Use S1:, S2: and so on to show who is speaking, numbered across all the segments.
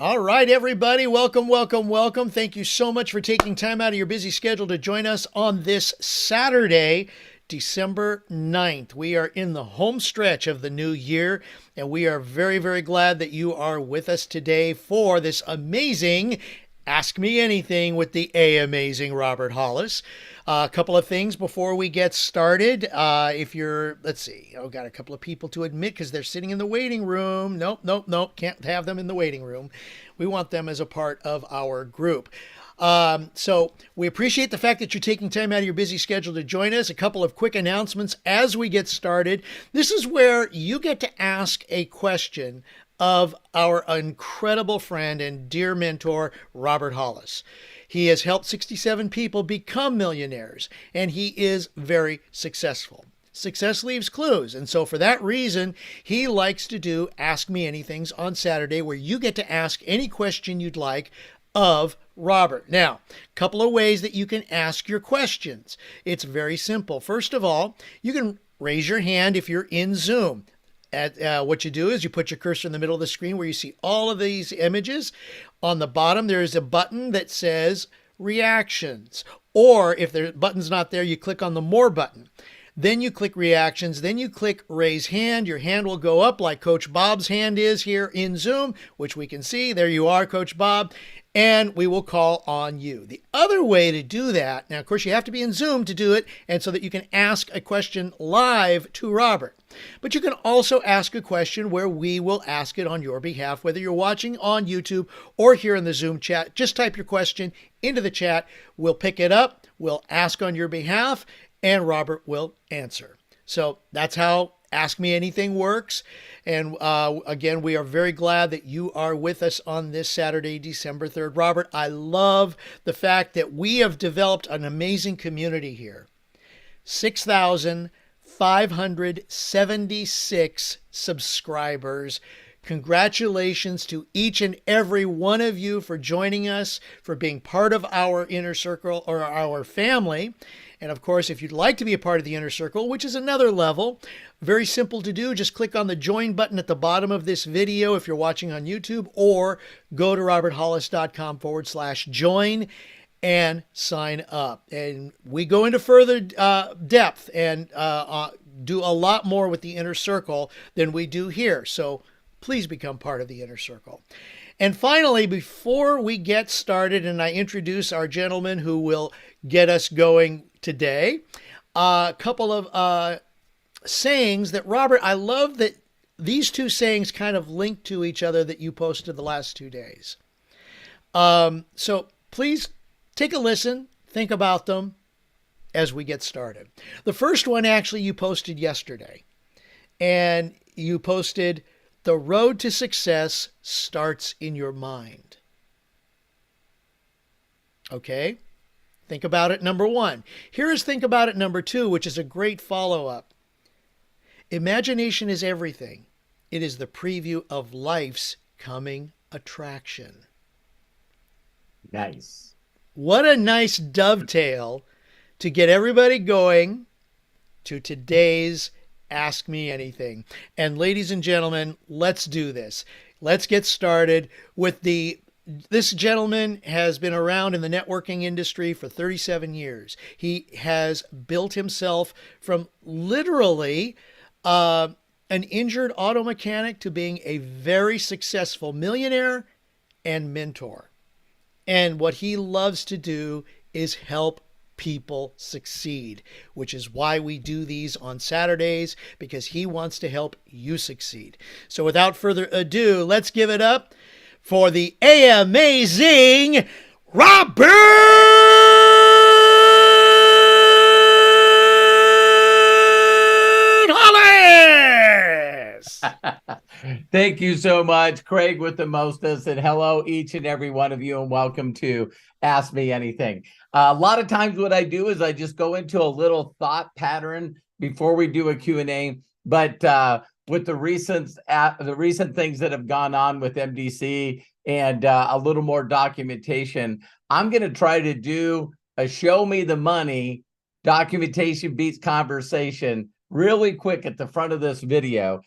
S1: All right, everybody. Welcome, welcome, welcome. Thank you so much for taking time out of your busy schedule to join us on this Saturday, December 9th. We are in the home stretch of the new year, and we are very, very glad that you are with us today for this amazing Ask Me Anything with the amazing Robert Hollis. A couple of things before we get started. If you're, let's see, I've got a couple of people to admit because they're sitting in the waiting room. Nope, nope, nope, can't have them in the waiting room. We want them as a part of our group. So we appreciate the fact that you're taking time out of your busy schedule to join us. A couple of quick announcements as we get started. This is where you get to ask a question of our incredible friend and dear mentor, Robert Hollis. He has helped 67 people become millionaires, and he is very successful. Success leaves clues. And so for that reason, he likes to do Ask Me Anythings on Saturday, where you get to ask any question you'd like of Robert. Now, a couple of ways that you can ask your questions. It's very simple. First of all, you can raise your hand if you're in Zoom. What you do is you put your cursor in the middle of the screen where you see all of these images. On the bottom, there is a button that says Reactions. Or if the button's not there, you click on the More button. Then you click Reactions. Then you click Raise Hand. Your hand will go up like Coach Bob's hand is here in Zoom, which we can see. There you are, Coach Bob. And we will call on you. The other way to do that, now, of course, you have to be in Zoom to do it, and so that you can ask a question live to Robert. But you can also ask a question where we will ask it on your behalf, whether you're watching on YouTube or here in the Zoom chat. Just type your question into the chat. We'll pick it up, we'll ask on your behalf, and Robert will answer. So that's how Ask Me Anything works. And again, we are very glad that you are with us on this Saturday, December 3rd. Robert, I love the fact that we have developed an amazing community here. 6,576 subscribers. Congratulations to each and every one of you for joining us, for being part of our inner circle or our family. And of course, if you'd like to be a part of the inner circle, which is another level, very simple to do. Just click on the join button at the bottom of this video if you're watching on YouTube, or go to roberthollis.com/join and sign up. And we go into further depth and do a lot more with the inner circle than we do here. So please become part of the inner circle. And finally, before we get started and I introduce our gentleman who will get us going today, a couple of sayings that, Robert, I love that these two sayings kind of link to each other that you posted the last 2 days. So please take a listen, think about them as we get started. The first one actually you posted yesterday, and you posted, "The road to success starts in your mind." Okay? Think about it, number one. Here is think about it, number two, which is a great follow-up. Imagination is everything. It is the preview of life's coming attraction.
S2: Nice.
S1: What a nice dovetail to get everybody going to today's Ask Me Anything. And ladies and gentlemen, let's do this. Let's get started with this gentleman has been around in the networking industry for 37 years. He has built himself from literally an injured auto mechanic to being a very successful millionaire and mentor. And what he loves to do is help people succeed, which is why we do these on Saturdays, because he wants to help you succeed. So without further ado, let's give it up for the amazing Robert Hollis!
S2: Thank you so much, Craig with the mostest, and hello each and every one of you, and welcome to Ask Me Anything. A lot of times what I do is I just go into a little thought pattern before we do a Q&A, but with the recent things that have gone on with MDC and a little more documentation, I'm going to try to do a show me the money, documentation beats conversation, really quick at the front of this video,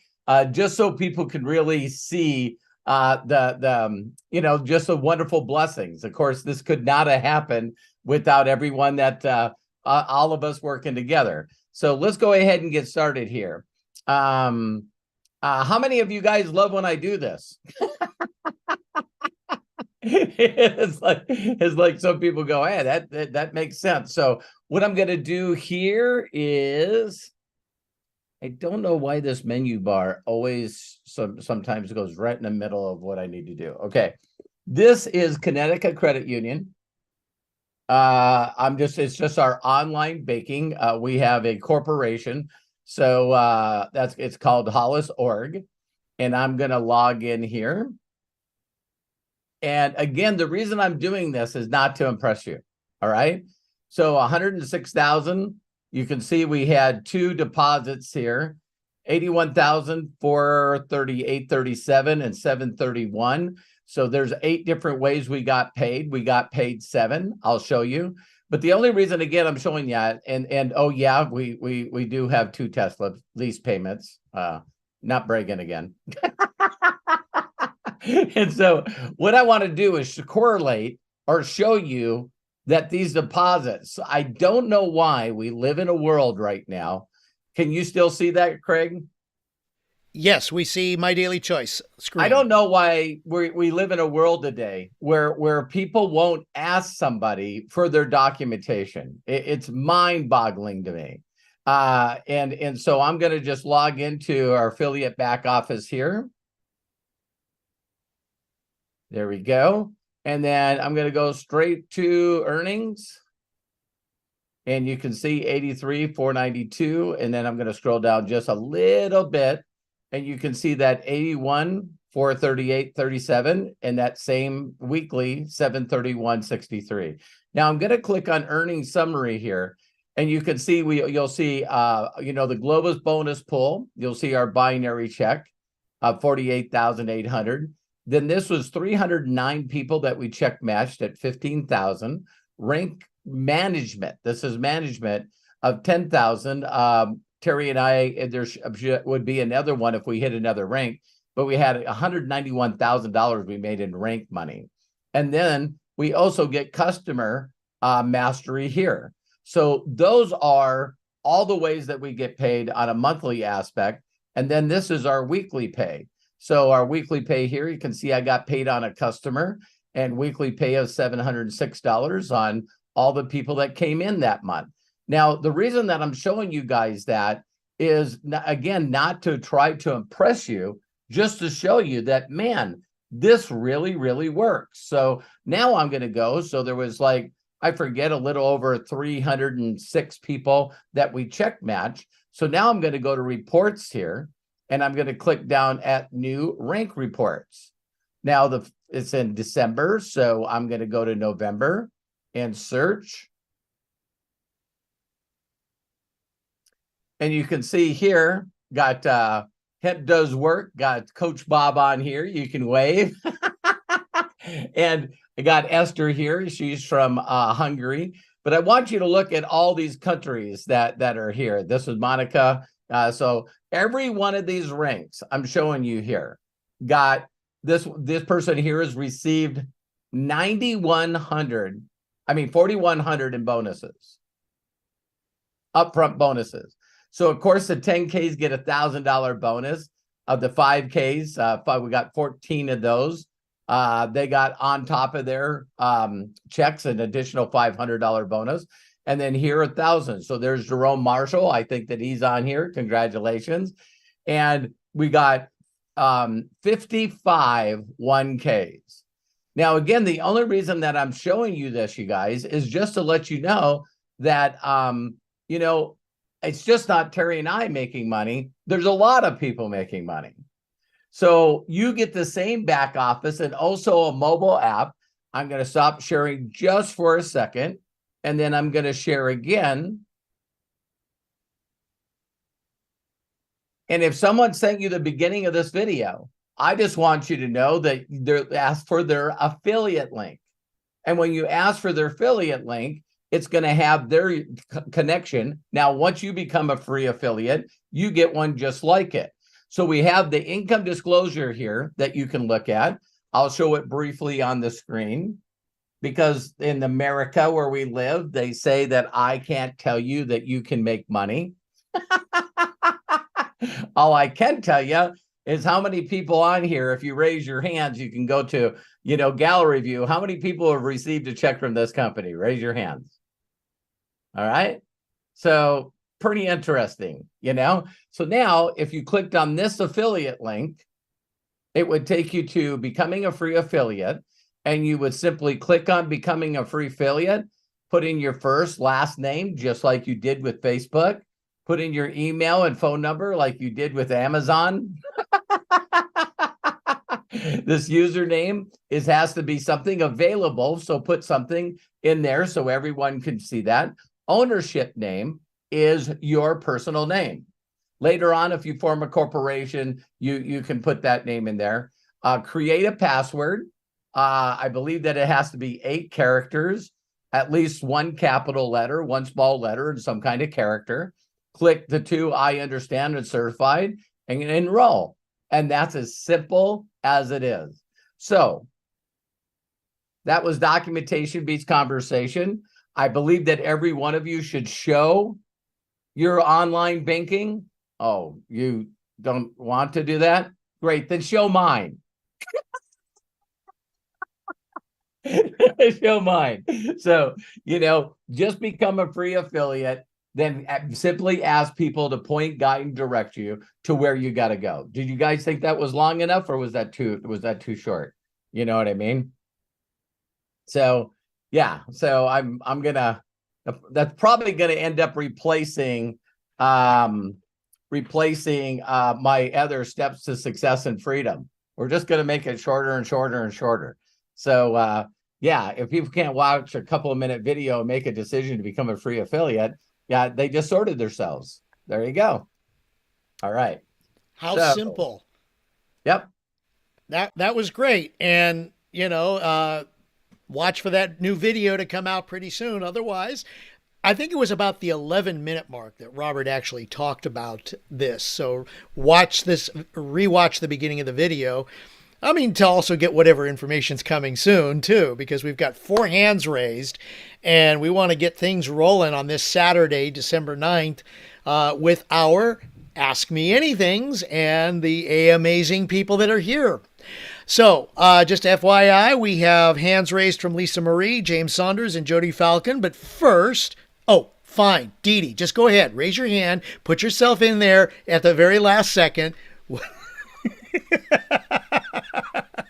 S2: just so people can really see just the wonderful blessings. Of course, this could not have happened without everyone that all of us working together. So let's go ahead and get started here. How many of you guys love when I do this? It's like some people go, hey, that makes sense. So what I'm going to do here is, I don't know why this menu bar always sometimes goes right in the middle of what I need to do. Okay, this is Connecticut Credit Union. It's just our online baking. We have a corporation, so it's called Hollis org, and I'm going to log in here. And again, the reason I'm doing this is not to impress you. All right. So 106,000. You can see we had two deposits here, 81,000, 438.37 and 731. So there's 8 different ways we got paid. We got paid 7. I'll show you. But the only reason, again, I'm showing you and oh yeah, we do have 2 Tesla lease payments. Not bragging again. And so what I want to do is to correlate or show you that these deposits, I don't know why we live in a world right now. Can you still see that, Craig?
S1: Yes, we see My Daily Choice screen.
S2: I don't know why we live in a world today where people won't ask somebody for their documentation. It's mind-boggling to me. And so I'm going to just log into our affiliate back office here. There we go. And then I'm going to go straight to earnings. And you can see 83,492. And then I'm going to scroll down just a little bit. And you can see that 81,438.37 and that same weekly 731.63. Now I'm going to click on earnings summary here. And you can see you'll see the Globus bonus pool. You'll see our binary check of 48,800. Then this was 309 people that we check matched at 15,000. Rank management. This is management of 10,000. Terry and I, there would be another one if we hit another rank, but we had $191,000 we made in rank money. And then we also get customer mastery here. So those are all the ways that we get paid on a monthly aspect. And then this is our weekly pay. So our weekly pay here, you can see I got paid on a customer and weekly pay of $706 on all the people that came in that month. Now, the reason that I'm showing you guys that is, again, not to try to impress you, just to show you that, man, this really, really works. So now I'm going to go. So there was like, I forget, a little over 306 people that we check match. So now I'm going to go to reports here. And I'm going to click down at new rank reports. Now it's in December, so I'm going to go to November and search. And you can see here, got Hemp Does Work, got Coach Bob on here. You can wave. And I got Esther here. She's from Hungary. But I want you to look at all these countries that are here. This is Monica. So every one of these ranks I'm showing you here got this person here has received 4,100 in bonuses, upfront bonuses. So of course the 10Ks get $1,000 bonus. Of the 5Ks, we got 14 of those. They got on top of their checks an additional $500 bonus. And then here 1,000. So there's Jerome Marshall. I think that he's on here. Congratulations. And we got 55 1Ks. Now, again, the only reason that I'm showing you this, you guys, is just to let you know that, it's just not Terry and I making money. There's a lot of people making money. So you get the same back office and also a mobile app. I'm going to stop sharing just for a second. And then I'm going to share again. And if someone sent you the beginning of this video, I just want you to know that they ask for their affiliate link. And when you ask for their affiliate link, it's going to have their connection. Now, once you become a free affiliate, you get one just like it. So we have the income disclosure here that you can look at. I'll show it briefly on the screen, because in America where we live, they say that I can't tell you that you can make money. All I can tell you is how many people on here, if you raise your hands, you can go to, gallery view. How many people have received a check from this company? Raise your hands. All right. So pretty interesting, So now if you clicked on this affiliate link, it would take you to becoming a free affiliate, and you would simply click on becoming a free affiliate, put in your first, last name, just like you did with Facebook, put in your email and phone number like you did with Amazon. This username has to be something available, so put something in there so everyone can see that. Ownership name is your personal name. Later on, if you form a corporation, you can put that name in there. Create a password. I believe that it has to be 8 characters, at least 1 capital letter, 1 small letter, and some kind of character. Click the 2 I understand and certified, and enroll. And that's as simple as it is. So that was documentation beats conversation. I believe that every one of you should show your online banking. Oh, you don't want to do that? Great, then show mine. Show mine. So, just become a free affiliate, then simply ask people to point, guide, and direct you to where you got to go. Did you guys think that was long enough, or was that too short? You know what I mean? So, yeah. So that's probably gonna end up replacing my other steps to success and freedom. We're just gonna make it shorter and shorter and shorter. So yeah, if people can't watch a couple of minute video and make a decision to become a free affiliate, yeah, they just sorted themselves. There you go. All right.
S1: How simple.
S2: Yep.
S1: That was great. And, watch for that new video to come out pretty soon. Otherwise, I think it was about the 11-minute mark that Robert actually talked about this. So rewatch the beginning of the video. I mean, to also get whatever information's coming soon, too, because we've got 4 hands raised, and we want to get things rolling on this Saturday, December 9th, with our Ask Me Anythings and the amazing people that are here. So, just FYI, we have hands raised from Lisa Marie, James Saunders, and Jody Falcon. But first, fine, Dee Dee, just go ahead, raise your hand, put yourself in there at the very last second.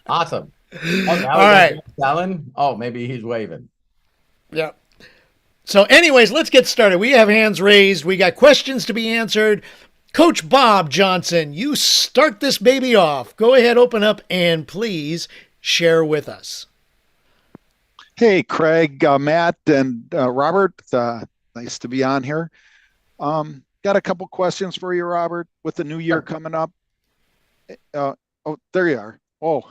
S2: Awesome.
S1: All right.
S2: Alan? Oh, maybe he's waving.
S1: Yeah. So anyways, let's get started. We have hands raised. We got questions to be answered. Coach Bob Johnson, you start this baby off. Go ahead, open up, and please share with us.
S3: Hey, Craig, Matt, and Robert. Nice to be on here. Got a couple questions for you, Robert, with the new year coming up. There you are. Oh.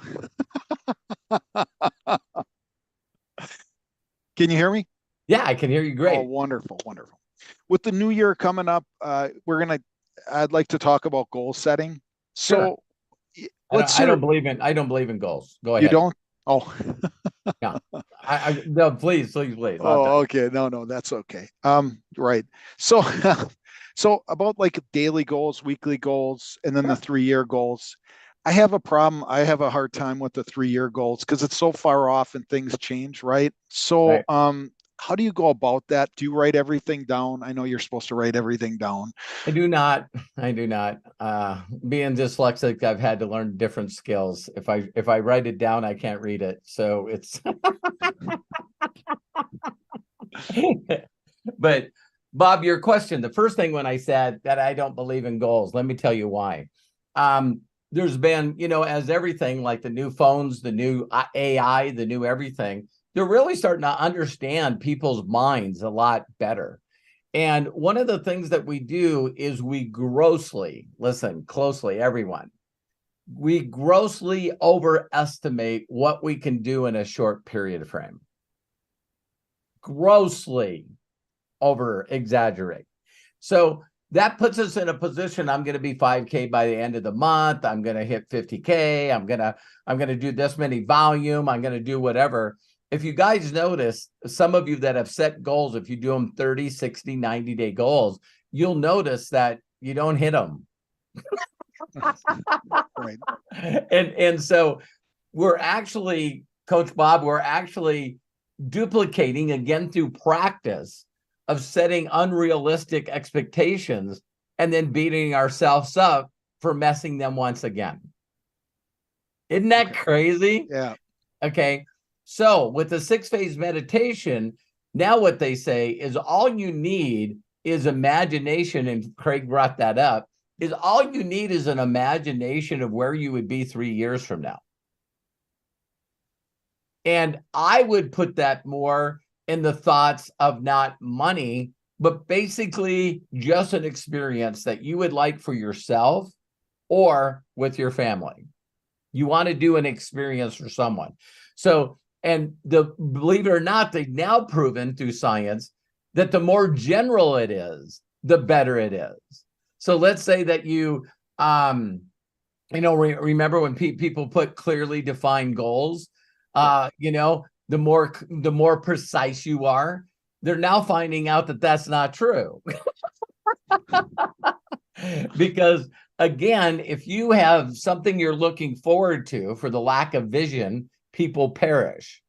S3: Can you hear me?
S2: Yeah, I can hear you great.
S3: Oh, wonderful, wonderful. With the new year coming up, I'd like to taltalk about goal setting. So
S2: I don't believe in goals. Go ahead.
S3: You don't? Oh.
S2: Yeah. No, please.
S3: Oh, okay. No, that's okay. Right. So so about like daily goals, weekly goals, and then the 3-year goals. I have a problem. I have a hard time with the 3-year goals because it's so far off and things change, right? So how do you go about that? Do you write everything down? I know you're supposed to write everything down.
S2: I do not. Being dyslexic, I've had to learn different skills. If I write it down, I can't read it. So it's But Bob, your question, the first thing when I said that I don't believe in goals, let me tell you why. There's been, as everything, like the new phones, the new AI, the new everything, they're really starting to understand people's minds a lot better. And one of the things that we do is we grossly, listen closely, everyone, we grossly overestimate what we can do in a short period of frame. Grossly over exaggerate. So that puts us in a position. I'm going to be 5K by the end of the month. I'm going to hit 50K. I'm going to do this many volume. I'm going to do whatever. If you guys notice, some of you that have set goals, if you do them 30, 60, 90-day goals, you'll notice that you don't hit them.
S3: Right.
S2: And so we're actually, Coach Bob, we're actually duplicating again through practice of setting unrealistic expectations and then beating ourselves up for messing them once again. Isn't that crazy?
S3: Yeah.
S2: Okay. So with the 6-phase meditation, now what they say is all you need is imagination. And Craig brought that up, is all you need is an imagination of where you would be 3 years from now. And I would put that more in the thoughts of not money, but basically just an experience that you would like for yourself or with your family. You want to do an experience for someone. So, and believe it or not, they've now proven through science that the more general it is, the better it is. So let's say that you, remember when people put clearly defined goals, the more precise you are, they're now finding out that that's not true. Because again, if you have something you're looking forward to, for the lack of vision, people perish.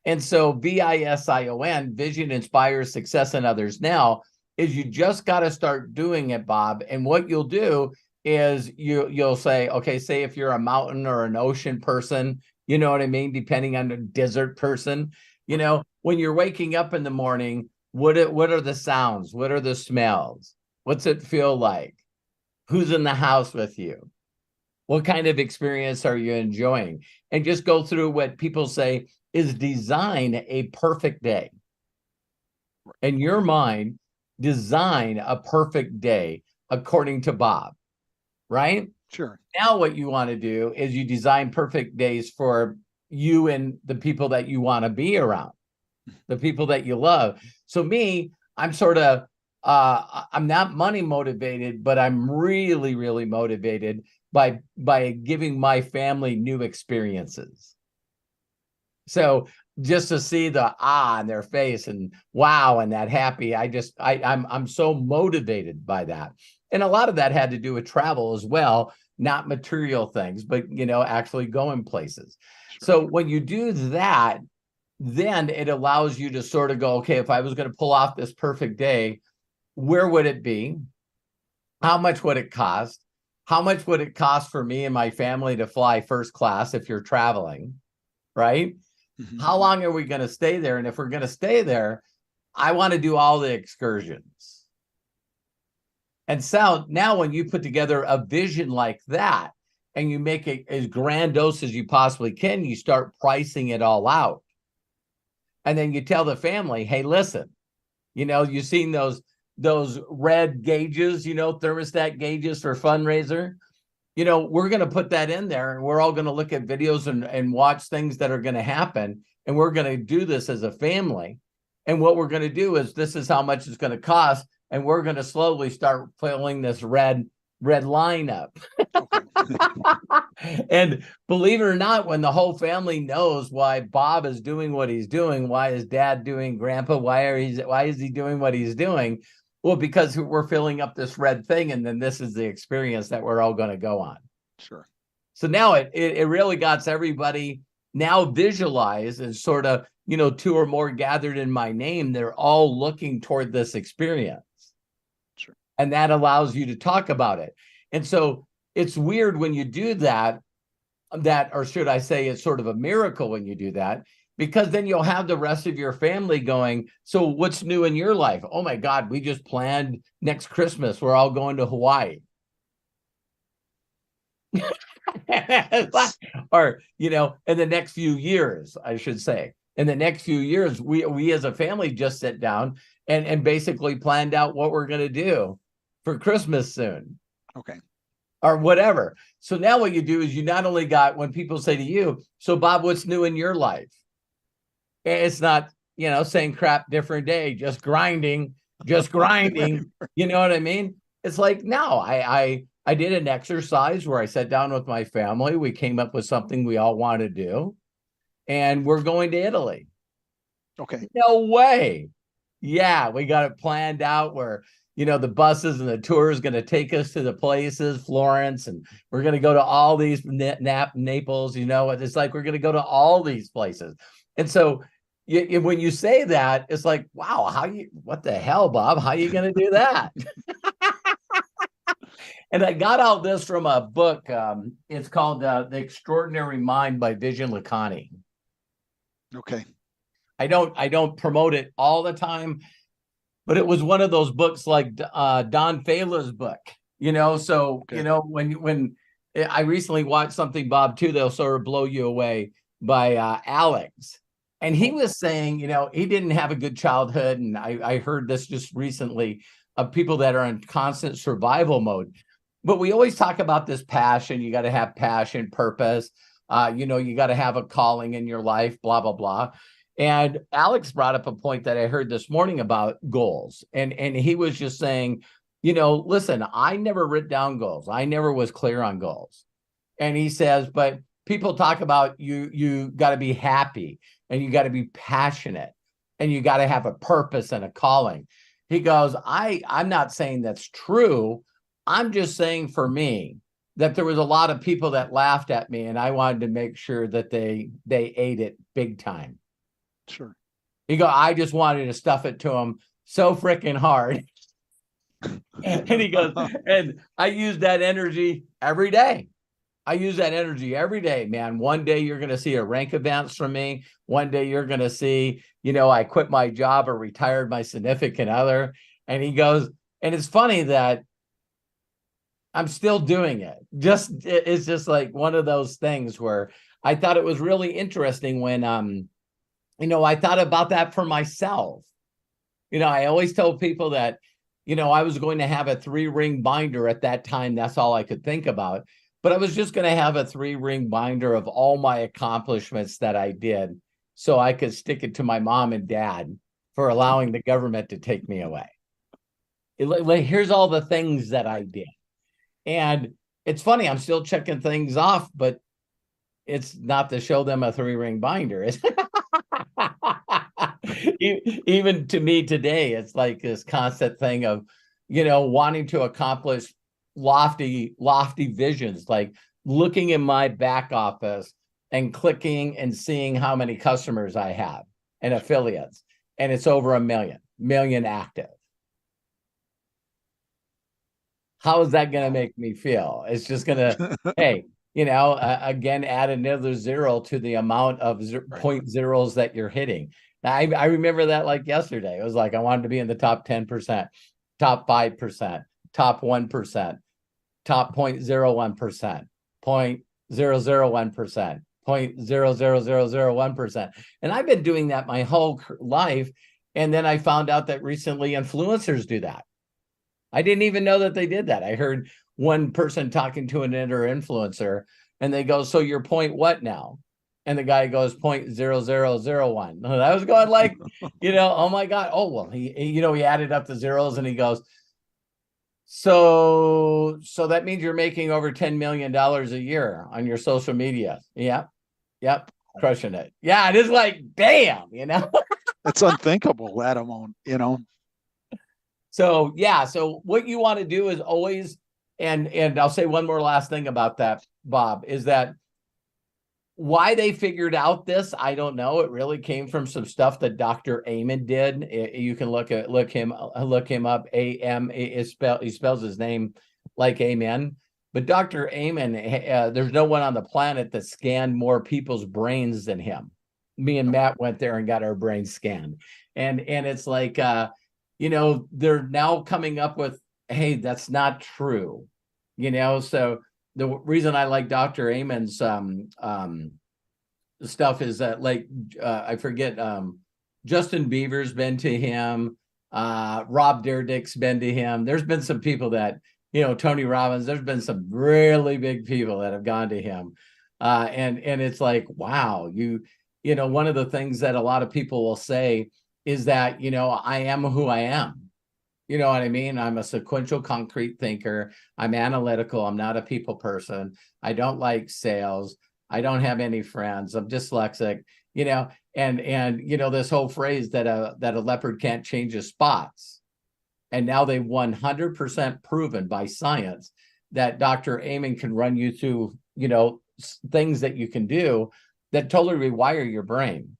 S2: And so VISION, vision inspires success in others now, is you just got to start doing it, Bob. And what you'll do is you'll say, okay, say if you're a mountain or an ocean person, you know what I mean? Depending on the desert person, when you're waking up in the morning, what are the sounds? What are the smells? What's it feel like? Who's in the house with you? What kind of experience are you enjoying? And just go through what people say is design a perfect day. In your mind, design a perfect day according to Bob, right?
S3: Sure.
S2: Now what you want to do is you design perfect days for you and the people that you want to be around, the people that you love. So me, I'm sort of, I'm not money motivated, but I'm really, really motivated by giving my family new experiences. So just to see the on their face and wow and that happy, I'm so motivated by that. And a lot of that had to do with travel as well, not material things, but actually going places. Sure. So when you do that, then it allows you to sort of go, okay, if I was going to pull off this perfect day, where would it be? How much would it cost? How much would it cost for me and my family to fly first class if you're traveling, right? Mm-hmm. How long are we going to stay there? And if we're going to stay there, I want to do all the excursions. And so now when you put together a vision like that and you make it as grandiose as you possibly can, you start pricing it all out. And then you tell the family, hey, listen, you've seen those red gauges, thermostat gauges for fundraiser. We're going to put that in there and we're all going to look at videos and watch things that are going to happen. And we're going to do this as a family. And what we're going to do is this is how much it's going to cost. And we're going to slowly start filling this red line up. And believe it or not, when the whole family knows why Bob is doing what he's doing, why is Dad doing, Grandpa, why is he doing what he's doing? Well, because we're filling up this red thing, and then this is the experience that we're all going to go on.
S3: Sure.
S2: So now it really got everybody now visualize as sort of, two or more gathered in my name. They're all looking toward this experience.
S3: Sure.
S2: And that allows you to talk about it. And so it's weird when you do that, or should I say it's sort of a miracle when you do that, because then you'll have the rest of your family going, so what's new in your life? Oh my God, we just planned next Christmas. We're all going to Hawaii. Or, in the next few years, I should say, in the next few years, we as a family just sit down and basically planned out what we're going to do for Christmas soon.
S3: Okay.
S2: Or whatever. So now what you do is you not only got, when people say to you, so Bob, what's new in your life? It's not, same crap, different day, just grinding. You know what I mean? it's like, no, I did an exercise where I sat down with my family. We came up with something we all want to do, and we're going to Italy.
S3: Okay.
S2: No way. Yeah, we got it planned out where, the buses and the tour is going to take us to the places, Florence, and we're going to go to all these Naples, it's like we're going to go to all these places. And so when you say that, it's like, wow, what the hell, Bob? How are you going to do that? And I got all this from a book. It's called The Extraordinary Mind by Vishen Lakhiani.
S3: Okay.
S2: I don't promote it all the time, but it was one of those books like Don Failer's book, So,
S3: Okay.
S2: when I recently watched something, Bob, too, that'll sort of blow you away, by Alex. And he was saying, he didn't have a good childhood. And I heard this just recently of people that are in constant survival mode. But we always talk about this passion. You got to have passion, purpose. You got to have a calling in your life, blah, blah, blah. And Alex brought up a point that I heard this morning about goals. And he was just saying, listen, I never wrote down goals. I never was clear on goals. And he says, but people talk about you got to be happy and you got to be passionate and you got to have a purpose and a calling. He goes, I'm not saying that's true. I'm just saying for me that there was a lot of people that laughed at me and I wanted to make sure that they ate it big time.
S3: Sure.
S2: He goes, I just wanted to stuff it to them so freaking hard. And he goes, and I use that energy every day. I use that energy every day, man. One day you're going to see a rank advance from me. One day you're going to see, I quit my job or retired my significant other. And he goes, and it's funny that I'm still doing it. It's just like one of those things where I thought it was really interesting when, I thought about that for myself. I always told people that, I was going to have a 3-ring binder at that time. That's all I could think about. But I was just going to have a 3-ring binder of all my accomplishments that I did so I could stick it to my mom and dad for allowing the government to take me away. Here's all the things that I did. And it's funny, I'm still checking things off, but it's not to show them a 3-ring binder. Even to me today, it's like this constant thing of, wanting to accomplish lofty visions, like looking in my back office and clicking and seeing how many customers I have and affiliates. And it's over 1 million active. How is that going to make me feel? It's just going to, hey, again, add another zero to the amount of point zeros that you're hitting. I remember that like yesterday. It was like I wanted to be in the top 10%, top 5%, top 1%, top 0.01%, 0.001%, 0.00001%. And I've been doing that my whole life. And then I found out that recently influencers do that. I didn't even know that they did that. I heard one person talking to another influencer and they go, so you're point what now? And the guy goes 0.0001. I was going like, oh my God. Oh, well, he added up the zeros and he goes, so that means you're making over $10 million a year on your social media. Yep. Crushing it. Yeah. It is like, damn,
S3: It's unthinkable, that amount,
S2: So, yeah. So what you want to do is always, and I'll say one more last thing about that, Bob, is that why they figured out this, I don't know. It really came from some stuff that Dr. Amen did. You can look him up. He spells his name like amen. But Dr. Amen, there's no one on the planet that scanned more people's brains than him. Me and Matt went there and got our brains scanned. And it's like, they're now coming up with, hey, that's not true. So the reason I like Dr. Amen's stuff is that, like, I forget, Justin Bieber's been to him, Rob Dyrdek's been to him. There's been some people that, Tony Robbins, there's been some really big people that have gone to him. And it's like, wow, one of the things that a lot of people will say is that, I am who I am. You know what I mean? I'm a sequential concrete thinker. I'm analytical. I'm not a people person. I don't like sales. I don't have any friends. I'm dyslexic, and this whole phrase that a leopard can't change his spots. And now they've 100% proven by science that Dr. Amen can run you through, things that you can do that totally rewire your brain.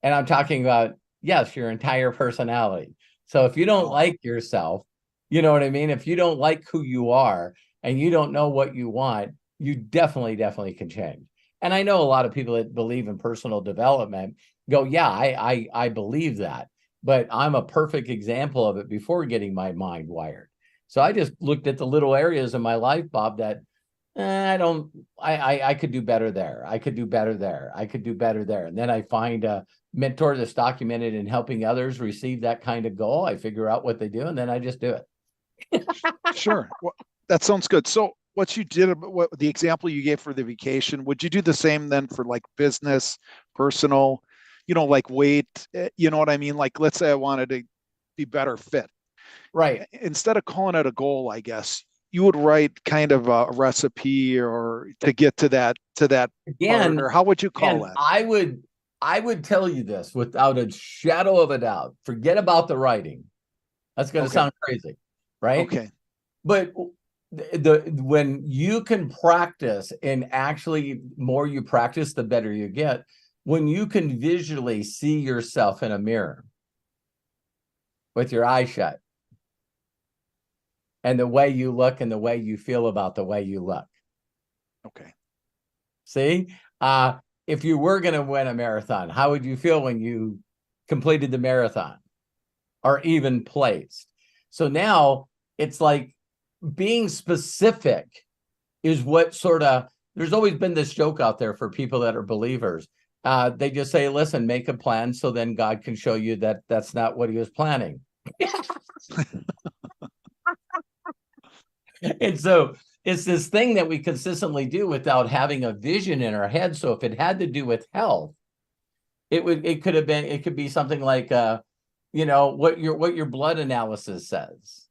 S2: And I'm talking about, yes, your entire personality. So if you don't like yourself, you know what I mean? If you don't like who you are and you don't know what you want, you definitely can change. And I know a lot of people that believe in personal development go, yeah, I believe that. But I'm a perfect example of it before getting my mind wired. So I just looked at the little areas in my life, Bob, that I could do better there. I could do better there. I could do better there. And then I find a mentor that's documented in helping others receive that kind of goal. I figure out what they do, and then I just do it.
S3: Sure. Well, that sounds good. So what you did, what the example you gave for the vacation, would you do the same then for like business, personal, like weight, you know what I mean? Like, let's say I wanted to be better fit.
S2: Right.
S3: Instead of calling it a goal, I guess you would write kind of a recipe or to get to that
S2: Again,
S3: part, or how would you call that?
S2: I would tell you this without a shadow of a doubt. Forget about the writing. That's going to sound crazy, right?
S3: Okay.
S2: But when you can practice, and actually more you practice, the better you get. When you can visually see yourself in a mirror with your eyes shut, and the way you look and the way you feel about the way you look.
S3: Okay.
S2: See, if you were going to win a marathon, how would you feel when you completed the marathon or even placed? So now it's like being specific is what there's always been this joke out there for people that are believers. They just say, listen, make a plan so then God can show you that that's not what he was planning. And so it's this thing that we consistently do without having a vision in our head. So if it had to do with health, it could be something like, what your blood analysis says,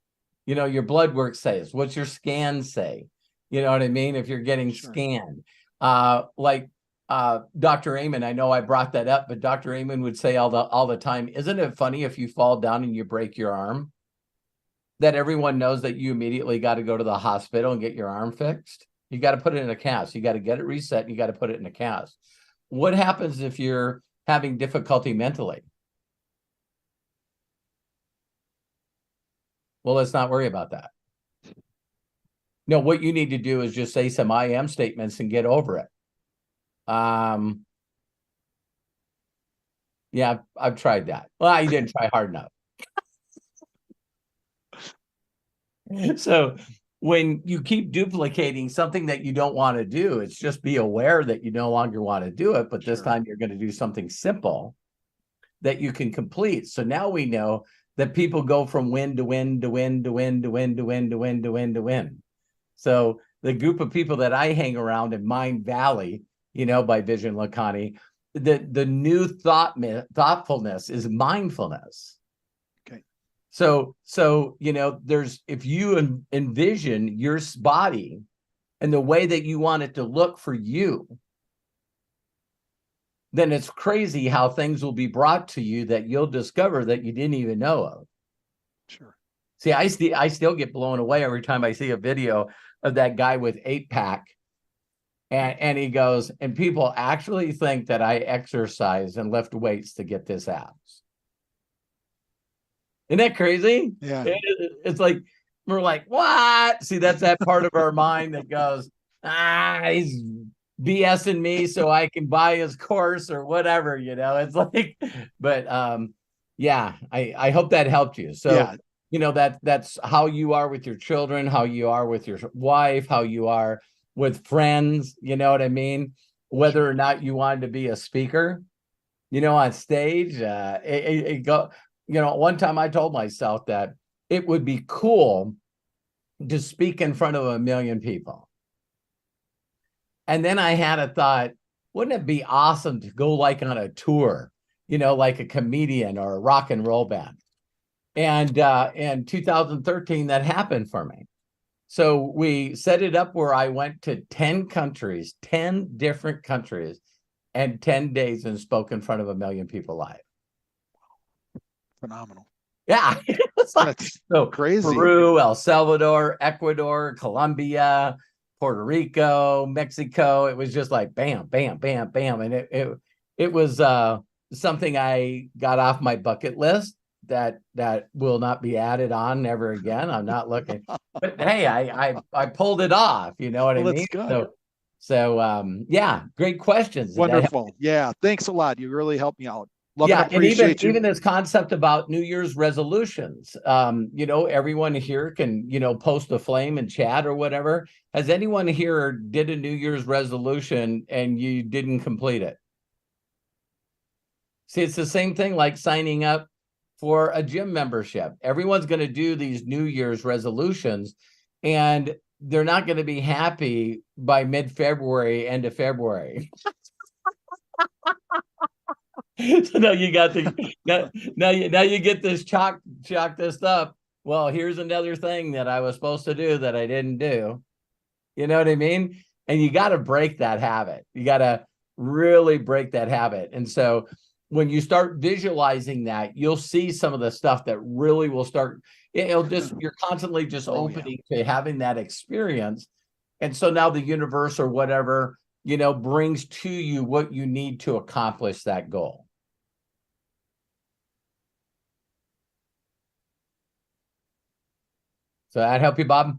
S2: your blood work says, what's your scan say? You know what I mean? If you're getting scanned, like Dr. Amen, I know I brought that up, but Dr. Amen would say all the time, isn't it funny if you fall down and you break your arm, that everyone knows that you immediately got to go to the hospital and get your arm fixed? You got to put it in a cast. You got to get it reset. And you got to put it in a cast. What happens if you're having difficulty mentally? Well, let's not worry about that. No, what you need to do is just say some I am statements and get over it. Yeah, I've tried that. Well, you didn't try hard enough. So when you keep duplicating something that you don't want to do, it's just be aware that you no longer want to do it, but this time you're going to do something simple that you can complete. So now we know that people go from win to win to win to win to win to win to win to win to win. So the group of people that I hang around in Mind Valley, by Vision Lakhani, the new thoughtfulness is mindfulness.
S3: Okay.
S2: So if you envision your body and the way that you want it to look for you, then it's crazy how things will be brought to you that you'll discover that you didn't even know of.
S3: Sure.
S2: See, I still get blown away every time I see a video of that guy with 8-pack. And he goes, and people actually think that I exercise and lift weights to get this abs. Isn't that crazy?
S3: Yeah.
S2: It's like, we're like, what? See, that's that part of our mind that goes, he's BSing me so I can buy his course or whatever, it's like, but yeah, I hope that helped you. So, that's how you are with your children, how you are with your wife, how you are with friends, you know what I mean? Whether or not you wanted to be a speaker, on stage, one time I told myself that it would be cool to speak in front of 1 million people. And then I had a thought, wouldn't it be awesome to go like on a tour, like a comedian or a rock and roll band? And in 2013, that happened for me. So we set it up where I went to 10 countries, 10 different countries, and 10 days and spoke in front of 1 million people live.
S3: Phenomenal.
S2: Yeah.
S3: That's
S2: so
S3: crazy.
S2: Peru, El Salvador, Ecuador, Colombia, Puerto Rico, Mexico. It was just like bam, bam, bam, bam. And it was something I got off my bucket list that will not be added on ever again. I'm not looking, but hey, I pulled it off. You know what I mean?
S3: That's good.
S2: So yeah, great questions.
S3: Wonderful. Yeah. Thanks a lot. You really helped me out. Love
S2: yeah,
S3: and appreciate you.
S2: Even this concept about New Year's resolutions. Everyone here can, post a flame and chat or whatever. Has anyone here did a New Year's resolution and you didn't complete it? See, it's the same thing like signing up for a gym membership. Everyone's going to do these New Year's resolutions, and they're not going to be happy by mid-February, end of February. So now you got now you get this chalk this up. Well, here's another thing that I was supposed to do that I didn't do. You know what I mean? And you got to break that habit. You got to really break that habit. And so when you start visualizing that, you'll see some of the stuff that really will start. You're constantly just opening to having that experience. And so now the universe or whatever, brings to you what you need to accomplish that goal. So that help you, Bob?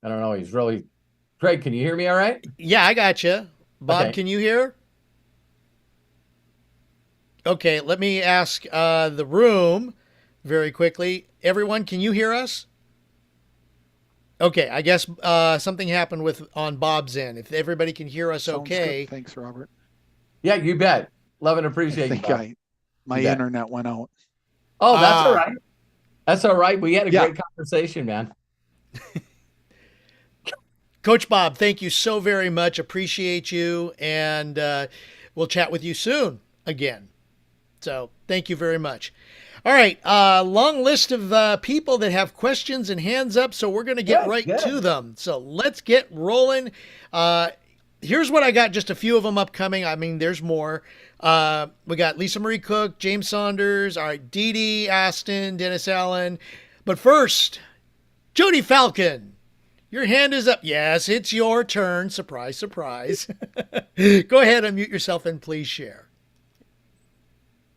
S2: I don't know. He's really Craig. Can you hear me all right?
S1: Yeah, I got you. Bob,
S2: Okay.
S1: Can you hear? Okay, let me ask the room very quickly. Everyone, can you hear us? Okay, I guess something happened on Bob's end. If everybody can hear us,
S3: Sounds
S1: okay.
S3: good. Thanks, Robert.
S2: Yeah, you bet. Love and appreciate
S3: I
S2: you.
S3: think my internet went out.
S2: Oh, that's all right. That's all right. We had a
S3: Yeah.
S2: great conversation, man.
S1: Coach Bob, thank you so very much. Appreciate you, and we'll chat with you soon again. So thank you very much. All right, long list of people that have questions and hands up, so we're going to get right to them. So let's get rolling. Here's what I got, just a few of them upcoming. I mean, there's more. We got Lisa Marie Cook, James Saunders, all right, Dee Dee Aston, Dennis Allen. But first, Jody Falcon, your hand is up. Yes, it's your turn. Surprise, surprise. Go ahead, unmute yourself, and please share.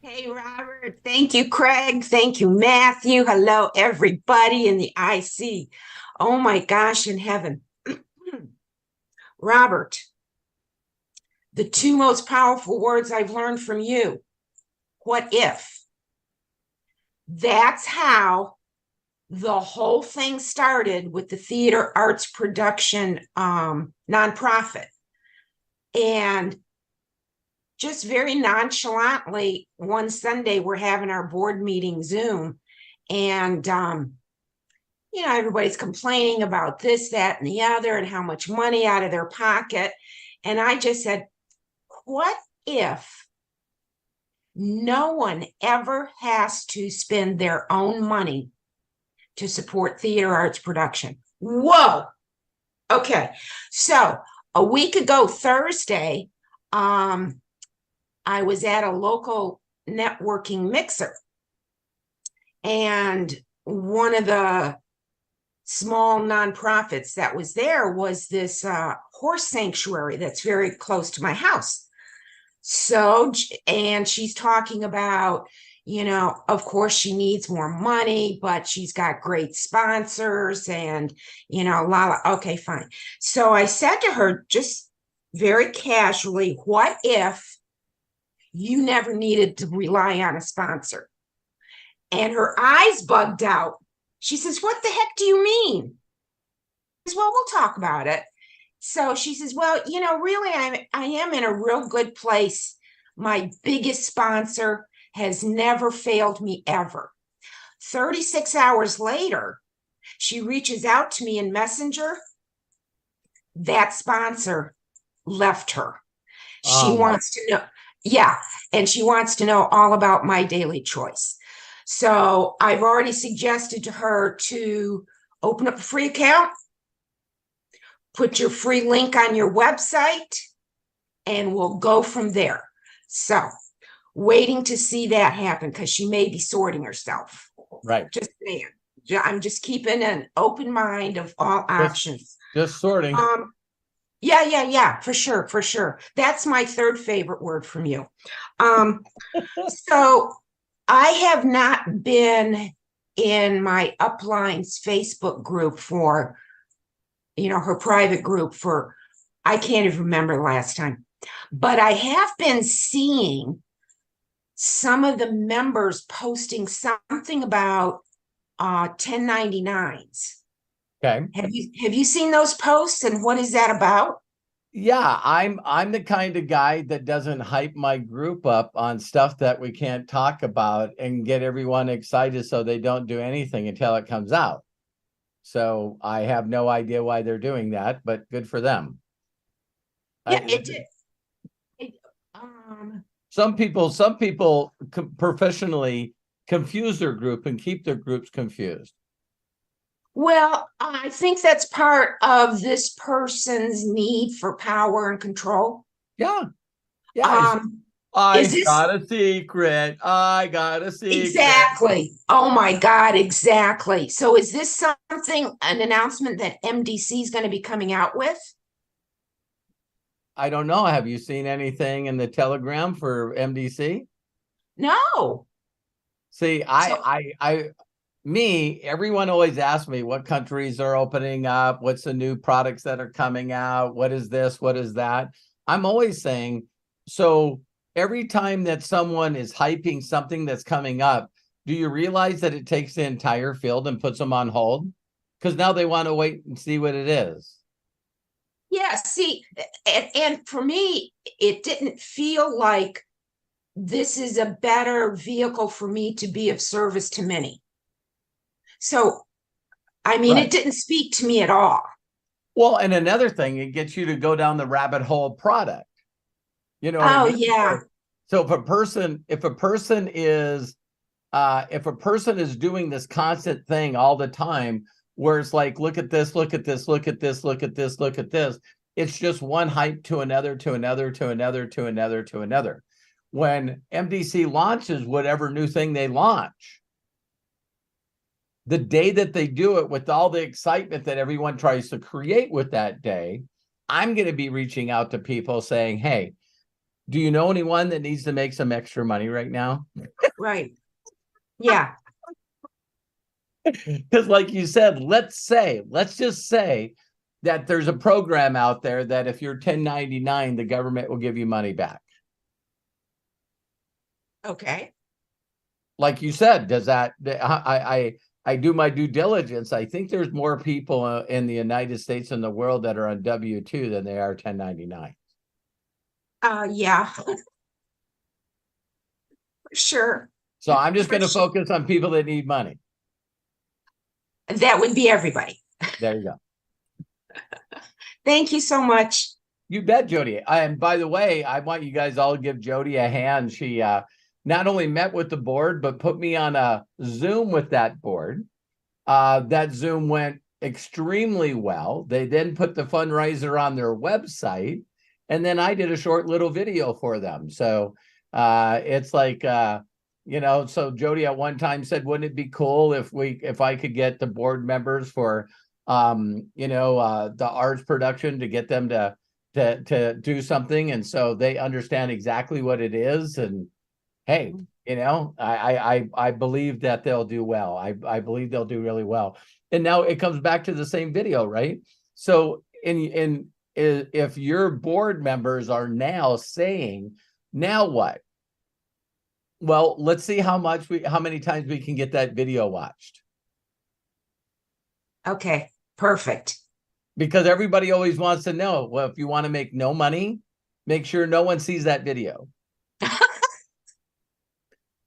S4: Hey, Robert. Thank you, Craig. Thank you, Matthew. Hello, everybody in the IC. Oh, my gosh, in heaven. Robert, the two most powerful words I've learned from you. What if? That's how the whole thing started with the theater arts production nonprofit. And just very nonchalantly, one Sunday, we're having our board meeting Zoom. And, everybody's complaining about this, that, and the other, and how much money out of their pocket. And I just said, what if no one ever has to spend their own money to support theater arts production? Whoa. Okay. So a week ago, Thursday, I was at a local networking mixer, and one of the small nonprofits that was there was this horse sanctuary that's very close to my house. So, and she's talking about, of course she needs more money, but she's got great sponsors and, okay, fine. So I said to her, just very casually, what if you never needed to rely on a sponsor? And her eyes bugged out. She says, what the heck do you mean? I said, well, we'll talk about it. So she says, well, really, I am in a real good place. My biggest sponsor has never failed me ever. 36 hours later, she reaches out to me in Messenger. That sponsor left her. She wants to know. Yeah, and she wants to know all about My Daily Choice. So I've already suggested to her to open up a free account, put your free link on your website, and we'll go from there. So waiting to see that happen because she may be sorting herself.
S2: Right.
S4: Just saying. I'm just keeping an open mind of all options.
S2: Just sorting.
S4: Yeah, for sure. That's my third favorite word from you. So I have not been in my upline's Facebook group for, her private group for, I can't even remember the last time, but I have been seeing some of the members posting something about 1099s.
S2: Okay.
S4: Have you seen those posts, and what is that about?
S2: Yeah, I'm the kind of guy that doesn't hype my group up on stuff that we can't talk about and get everyone excited so they don't do anything until it comes out. So I have no idea why they're doing that, but good for them.
S4: Yeah, it did.
S2: Some people professionally confuse their group and keep their groups confused.
S4: Well, I think that's part of this person's need for power and control.
S2: Yeah.
S4: Is this...
S2: got a secret. I got a secret.
S4: Exactly. Oh my God, exactly. So is this something, an announcement that MDC is going to be coming out with?
S2: I don't know. Have you seen anything in the Telegram for MDC?
S4: No.
S2: See, everyone always asks me what countries are opening up, what's the new products that are coming out, what is this, what is that? I'm always saying, so every time that someone is hyping something that's coming up, do you realize that it takes the entire field and puts them on hold? Because now they want to wait and see what it is.
S4: Yeah, see, and for me, it didn't feel like this is a better vehicle for me to be of service to many. So, I mean, It didn't speak to me at all.
S2: Well, and another thing, it gets you to go down the rabbit hole product. You know what I mean?
S4: Yeah.
S2: So if a person is doing this constant thing all the time, where it's like, look at this, look at this, look at this, look at this, look at this. It's just one hype to another, to another, to another, to another, to another. When MDC launches whatever new thing they launch, the day that they do it with all the excitement that everyone tries to create with that day, I'm going to be reaching out to people saying, hey, do you know anyone that needs to make some extra money right now?
S4: Right. Yeah.
S2: Because like you said, let's just say that there's a program out there that if you're 1099, the government will give you money back.
S4: Okay.
S2: Like you said, does that, I do my due diligence. I think there's more people in the United States and the world that are on W-2 than they are 1099.
S4: Yeah. Sure.
S2: So I'm just going to focus on people that need money.
S4: That would be everybody.
S2: There you go.
S4: Thank you so much.
S2: You bet, Jody. And by the way, I want you guys all to give Jody a hand. She not only met with the board, but put me on a Zoom with that board. That Zoom went extremely well. They then put the fundraiser on their website, and then I did a short little video for them. So it's like, so Jody at one time said, wouldn't it be cool if I could get the board members for, the arts production to get them to do something. And so they understand exactly what it is. And hey, I believe that they'll do well. I believe they'll do really well. And now it comes back to the same video, right? So if your board members are now saying, now what? Well, let's see how many times we can get that video watched.
S4: Okay, perfect.
S2: Because everybody always wants to know, well, if you want to make no money, make sure no one sees that video.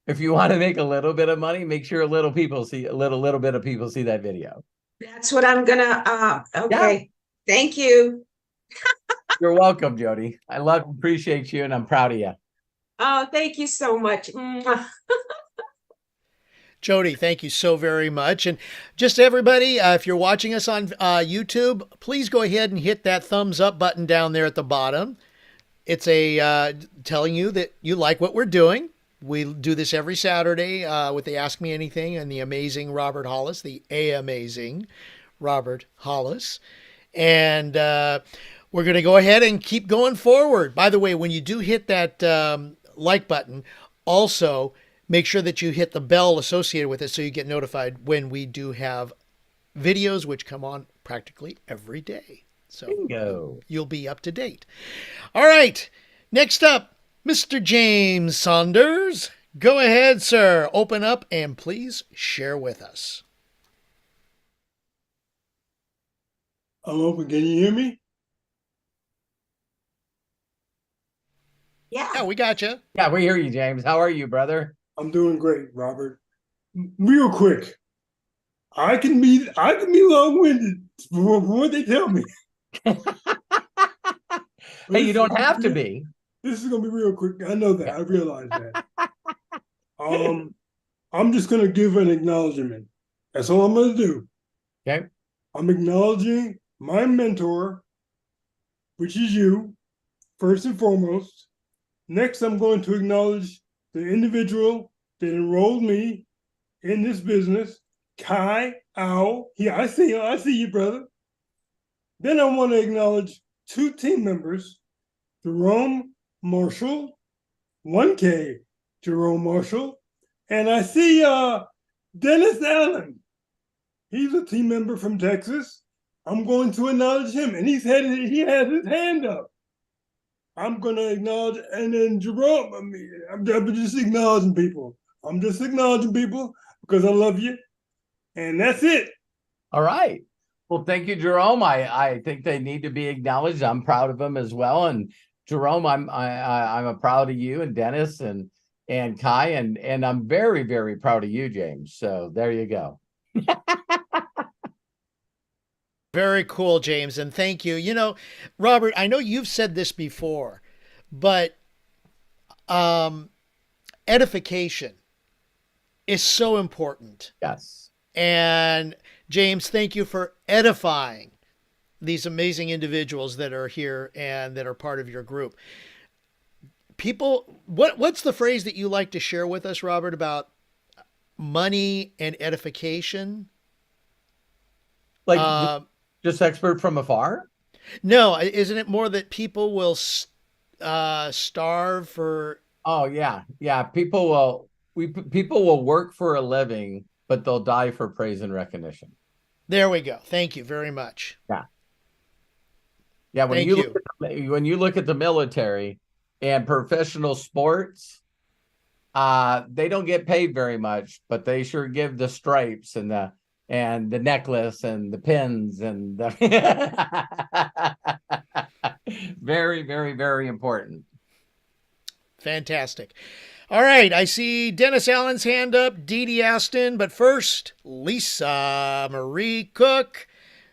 S2: If you want to make a little bit of money, make sure a little bit of people see that video.
S4: That's what I'm gonna, okay. Yeah. Thank you.
S2: You're welcome, Jody. I appreciate you, and I'm proud of you.
S4: Oh, thank you so much. Mwah.
S1: Jody, thank you so very much. And just everybody, if you're watching us on YouTube, please go ahead and hit that thumbs up button down there at the bottom. It's a telling you that you like what we're doing. We do this every Saturday with the Ask Me Anything and the amazing Robert Hollis, the amazing Robert Hollis. And we're going to go ahead and keep going forward. By the way, when you do hit that like button, also make sure that you hit the bell associated with it so you get notified when we do have videos, which come on practically every day. So
S2: Bingo.
S1: you'll be up to date. All right. Next up, Mr. James Saunders. Go ahead, sir. Open up and please share with us.
S5: I'm open. Can you hear me?
S1: Yeah, we got you.
S2: Yeah, we hear you, James. How are you, brother?
S5: I'm doing great, Robert. Real quick, I can be long-winded for what they tell me.
S2: Hey, you don't have to be.
S5: This is gonna be real quick. I know that. I realize that. I'm just gonna give an acknowledgement. That's all I'm gonna do.
S2: Okay.
S5: I'm acknowledging my mentor, which is you, first and foremost. Next, I'm going to acknowledge the individual that enrolled me in this business, Kai Ow. Yeah, I see you, brother. Then I want to acknowledge two team members, Jerome Marshall, 1K Jerome Marshall, and I see Dennis Allen. He's a team member from Texas. I'm going to acknowledge him, and he has his hand up. I'm going to acknowledge, and then Jerome, I'm just acknowledging people. I'm just acknowledging people because I love you, and that's it.
S2: All right. Well, thank you, Jerome. I think they need to be acknowledged. I'm proud of them as well. And Jerome, I'm proud of you, and Dennis and Kai, and I'm very, very proud of you, James. So there you go.
S1: Very cool, James, and thank you. You know, Robert, I know you've said this before, but edification is so important.
S2: Yes.
S1: And James, thank you for edifying these amazing individuals that are here and that are part of your group. People, what's the phrase that you like to share with us, Robert, about money and edification?
S2: Like just expert from afar?
S1: No, isn't it more that people will starve for?
S2: Oh yeah, yeah. People will work for a living, but they'll die for praise and recognition.
S1: There we go. Thank you very much.
S2: Yeah, yeah. When you look at the military and professional sports, they don't get paid very much, but they sure give the stripes and the necklace and the pins and the very, very, very important.
S1: Fantastic. All right, I see Dennis Allen's hand up, Dee Dee Aston, but first, Lisa Marie Cook.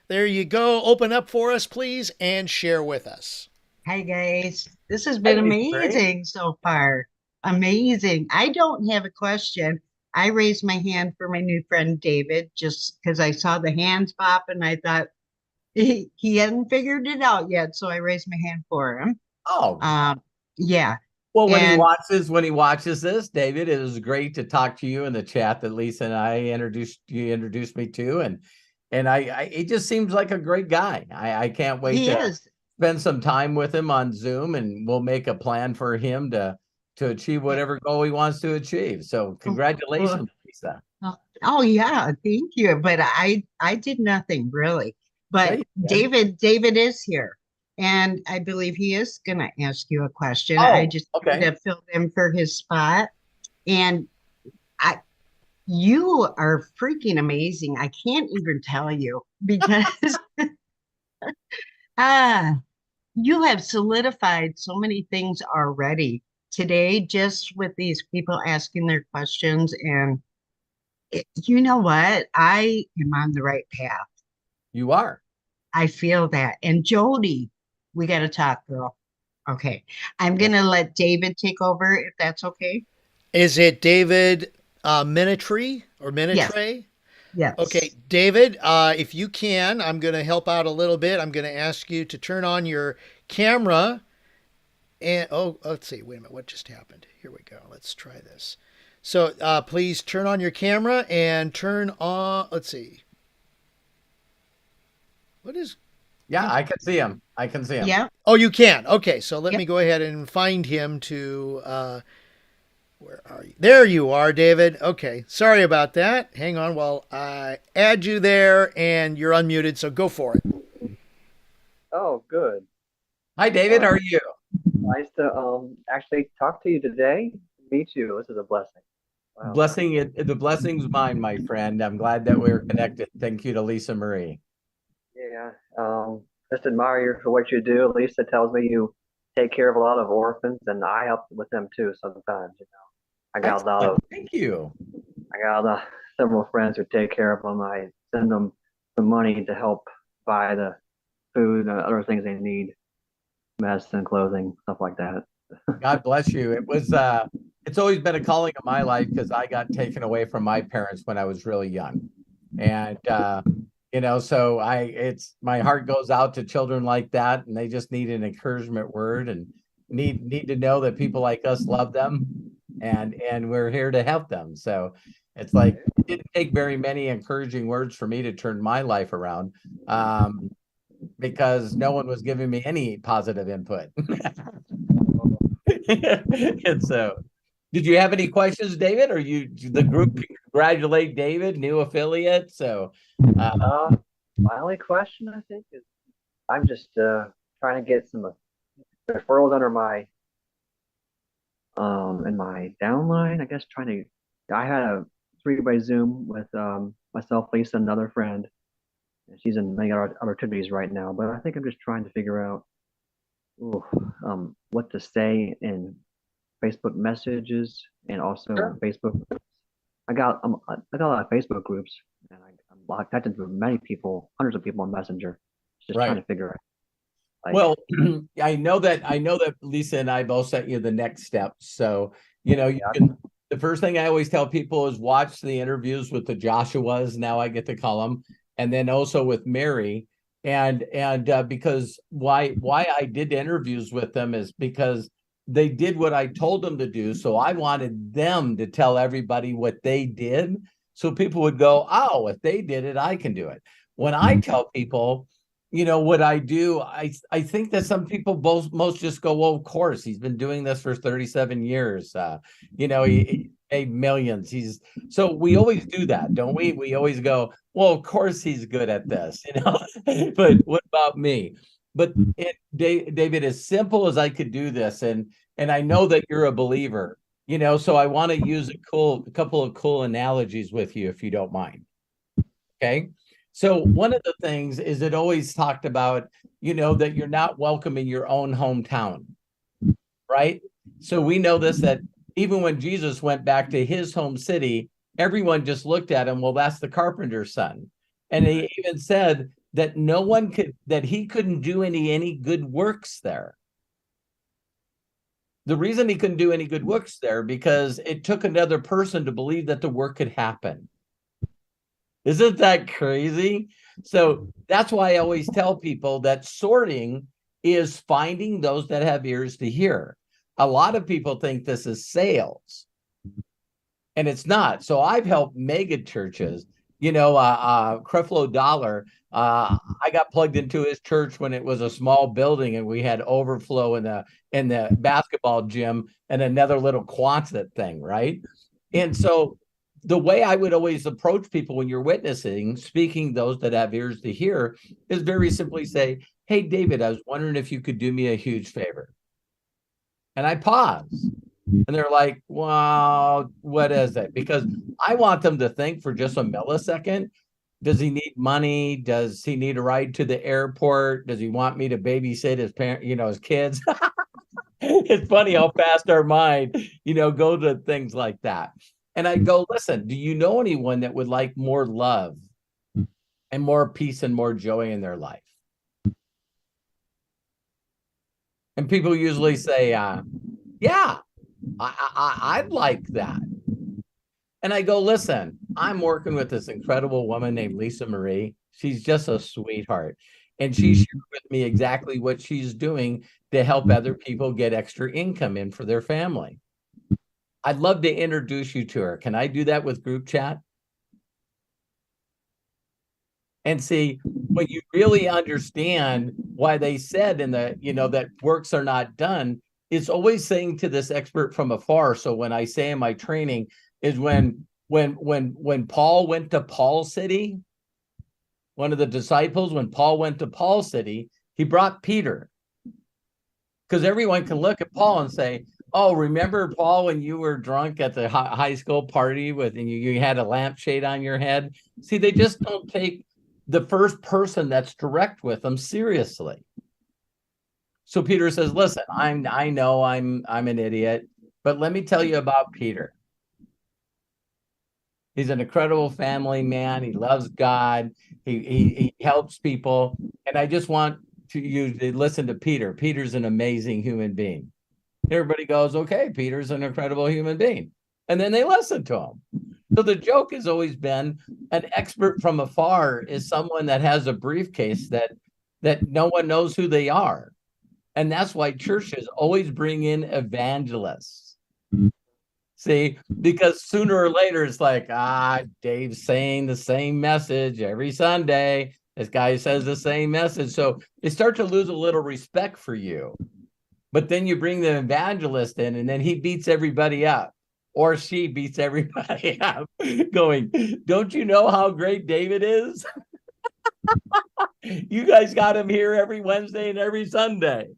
S1: There you go. Open up for us, please, and share with us.
S6: Hi, guys. This has been amazing so far. Amazing. I don't have a question. I raised my hand for my new friend, David, just because I saw the hands pop and I thought he hadn't figured it out yet. So I raised my hand for him.
S2: Oh,
S6: yeah.
S2: Well, when he watches this, David, it was great to talk to you in the chat that Lisa and I introduced me to, and it just seems like a great guy. I can't wait to spend some time with him on Zoom, and we'll make a plan for him to achieve whatever goal he wants to achieve. So congratulations, Lisa.
S6: Oh yeah, thank you. But I did nothing really. But David is here. And I believe he is going to ask you a question. I just need to fill in for his spot. And you are freaking amazing. I can't even tell you because you have solidified so many things already today, just with these people asking their questions. And you know what? I am on the right path.
S2: You are.
S6: I feel that. And Jody, we got to talk, girl. Okay. I'm going to let David take over if that's okay.
S1: Is it David Minitree or
S6: Yes.
S1: Minitre?
S6: Yes.
S1: Okay, David, if you can, I'm going to help out a little bit. I'm going to ask you to turn on your camera. And let's see. Wait a minute. What just happened? Here we go. Let's try this. So please turn on your camera and turn on. Let's see. What is?
S2: Yeah, I can see him. I can see him.
S6: Yeah.
S1: Oh, you can. Okay, so let
S6: Yep.
S1: me go ahead and find him to. Where are you? There you are, David. Okay, sorry about that. Hang on while I add you there, and you're unmuted. So go for it.
S7: Oh, good.
S2: Hi, David. How are you?
S7: Nice to actually talk to you today. Meet you. This is a blessing. Wow.
S2: The blessing's mine, my friend. I'm glad that we're connected. Thank you to Lisa Marie.
S7: Yeah. Just admire you for what you do. Lisa tells me you take care of a lot of orphans, and I help with them too sometimes. I got
S2: Thank you.
S7: several friends who take care of them. I send them the money to help buy the food and other things they need, medicine, clothing, stuff like that.
S2: God bless you. It's always been a calling of my life because I got taken away from my parents when I was really young. And so my heart goes out to children like that, and they just need an encouragement word and need to know that people like us love them and we're here to help them. So it's like it didn't take very many encouraging words for me to turn my life around. Because no one was giving me any positive input. And so, did you have any questions, David? Or the group congratulate David, new affiliate? So,
S7: my only question I think is I'm just trying to get some referrals under my in my downline. I guess I had a 3-way Zoom with myself, Lisa, and another friend. And she's in many other opportunities right now, but I think I'm just trying to figure out what to say in Facebook messages and also Facebook. I got a lot of Facebook groups, and I'm connected with many people, hundreds of people on Messenger. Just trying to figure out.
S2: Well, I know that Lisa and I both sent you the next steps. So the first thing I always tell people is watch the interviews with the Joshuas. Now I get to call them, and then also with Mary. And because why I did interviews with them is because they did what I told them to do. So I wanted them to tell everybody what they did. So people would go, oh, if they did it, I can do it. When I tell people, what I do, I think that some people most just go, well, of course, he's been doing this for 37 years. He made millions. So we always do that, don't we? We always go, well, of course he's good at this, but what about me? But David, as simple as I could do this, and I know that you're a believer, so I want to use a couple of cool analogies with you, if you don't mind. Okay. So one of the things is it always talked about, that you're not welcome in your own hometown, right? So we know this, that even when Jesus went back to his home city, everyone just looked at him, well, that's the carpenter's son. And he even said that he couldn't do any good works there. The reason he couldn't do any good works there, because it took another person to believe that the work could happen. Isn't that crazy? So that's why I always tell people that sorting is finding those that have ears to hear. A lot of people think this is sales, and it's not. So I've helped mega churches. Creflo Dollar, I got plugged into his church when it was a small building and we had overflow in the basketball gym and another little Quonset thing, right? And so the way I would always approach people when you're witnessing, speaking those that have ears to hear, is very simply say, hey, David, I was wondering if you could do me a huge favor. And I pause. And they're like, well, what is it? Because I want them to think for just a millisecond. Does he need money? Does he need a ride to the airport? Does he want me to babysit his his kids? It's funny how fast our mind, go to things like that. And I go, listen, do you know anyone that would like more love and more peace and more joy in their life? And people usually say, yeah, I'd like that. And I go, listen, I'm working with this incredible woman named Lisa Marie. She's just a sweetheart. And she shared with me exactly what she's doing to help other people get extra income in for their family. I'd love to introduce you to her. Can I do that with group chat? And see, when you really understand why they said in the, that works are not done, it's always saying to this expert from afar. So when I say in my training is when Paul went to Paul City, one of the disciples, when Paul went to Paul City, he brought Peter. Because everyone can look at Paul and say, oh, remember, Paul, when you were drunk at the high school party and you had a lampshade on your head? See, they just don't take the first person that's direct with them seriously. So Peter says, listen, I know I'm an idiot, but let me tell you about Peter. He's an incredible family man. He loves God. He helps people. And I just want you to listen to Peter. Peter's an amazing human being. Everybody goes, okay, Peter's an incredible human being. And then they listen to him. So the joke has always been an expert from afar is someone that has a briefcase that no one knows who they are. And that's why churches always bring in evangelists. See, because sooner or later, it's like, Dave's saying the same message every Sunday. This guy says the same message. So they start to lose a little respect for you. But then you bring the evangelist in, and then he beats everybody up, or she beats everybody up, going, don't you know how great David is? You guys got him here every Wednesday and every Sunday.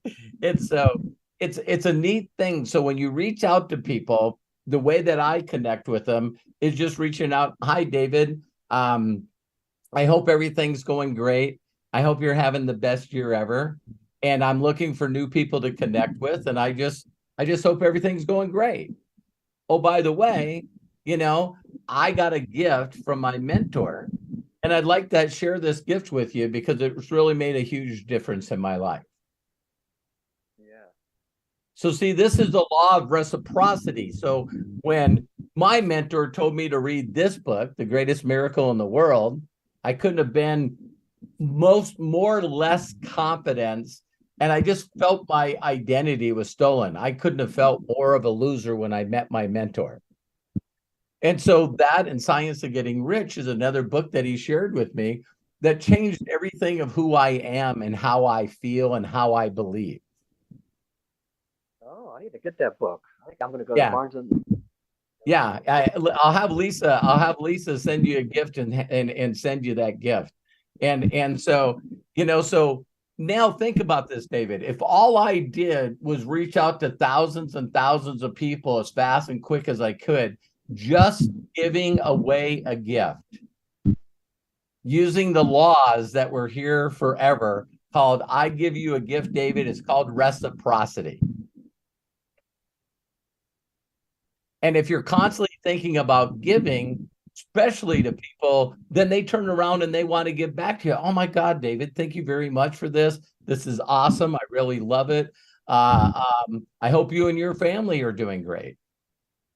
S2: It's a neat thing. So when you reach out to people, the way that I connect with them is just reaching out. Hi, David. I hope everything's going great. I hope you're having the best year ever. And I'm looking for new people to connect with. And I just hope everything's going great. Oh, by the way, I got a gift from my mentor. And I'd like to share this gift with you because it's really made a huge difference in my life.
S7: Yeah.
S2: So see, this is the law of reciprocity. So when my mentor told me to read this book, The Greatest Miracle in the World, I couldn't have been more or less confidence. And I just felt my identity was stolen. I couldn't have felt more of a loser when I met my mentor. And so that and Science of Getting Rich is another book that he shared with me that changed everything of who I am and how I feel and how I believe.
S7: Oh, I need to get that book. I think I'm going to go
S2: Yeah.
S7: to Barnes and.
S2: Yeah, I'll have Lisa send you a gift and send you that gift. And so, so now think about this, David. If all I did was reach out to thousands and thousands of people as fast and quick as I could, just giving away a gift, using the laws that were here forever, called I give you a gift, David, it's called reciprocity. And if you're constantly thinking about giving, especially to people, then they turn around and they want to give back to you. Oh my God, David, thank you very much for this. This is awesome. I really love it. I hope you and your family are doing great.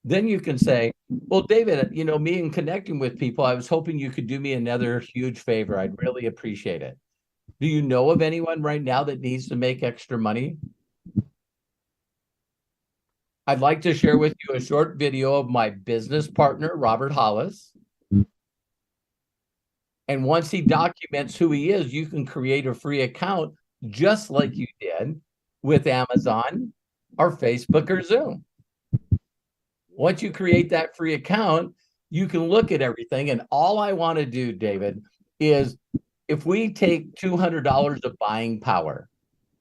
S2: Then you can say, well, David, me and connecting with people, I was hoping you could do me another huge favor. I'd really appreciate it. Do you know of anyone right now that needs to make extra money? I'd like to share with you a short video of my business partner, Robert Hollis. And once he documents who he is, you can create a free account just like you did with Amazon or Facebook or Zoom. Once you create that free account, you can look at everything. And all I want to do, David, is if we take $200 of buying power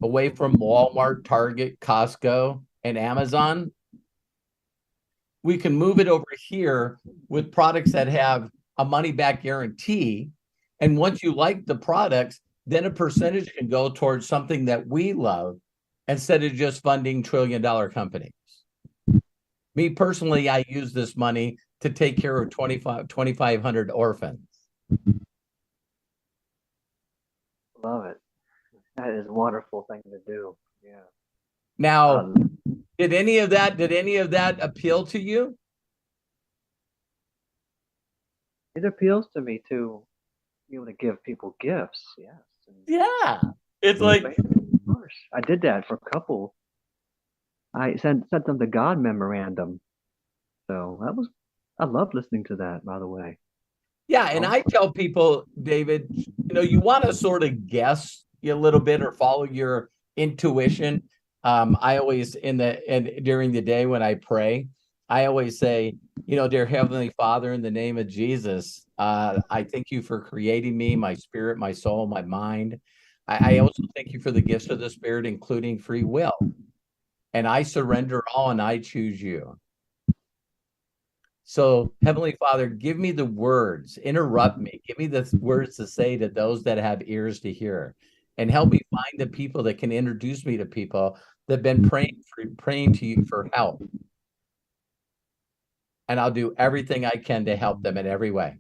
S2: away from Walmart, Target, Costco, and Amazon, we can move it over here with products that have a money-back guarantee. And once you like the products, then a percentage can go towards something that we love instead of just funding trillion-dollar companies. Me personally, I use this money to take care of 2,500 orphans.
S7: Love it. That is a wonderful thing to do. Yeah.
S2: Now, did any of that appeal to you?
S7: It appeals to me to be able to give people gifts. Yes. And
S2: Yeah. It's like,
S7: of course, I did that for a couple. I sent them the God memorandum. So I love listening to that, by the way.
S2: yeah, and I tell people, David, you want to sort of guess a little bit or follow your intuition. I always during the day when I pray, I always say, dear Heavenly Father, in the name of Jesus, I thank you for creating me, my spirit, my soul, my mind. I also thank you for the gifts of the Spirit, including free will. And I surrender all and I choose you. So, Heavenly Father, give me the words, interrupt me, give me the words to say to those that have ears to hear, and help me find the people that can introduce me to people that have been praying to you for help. And I'll do everything I can to help them in every way.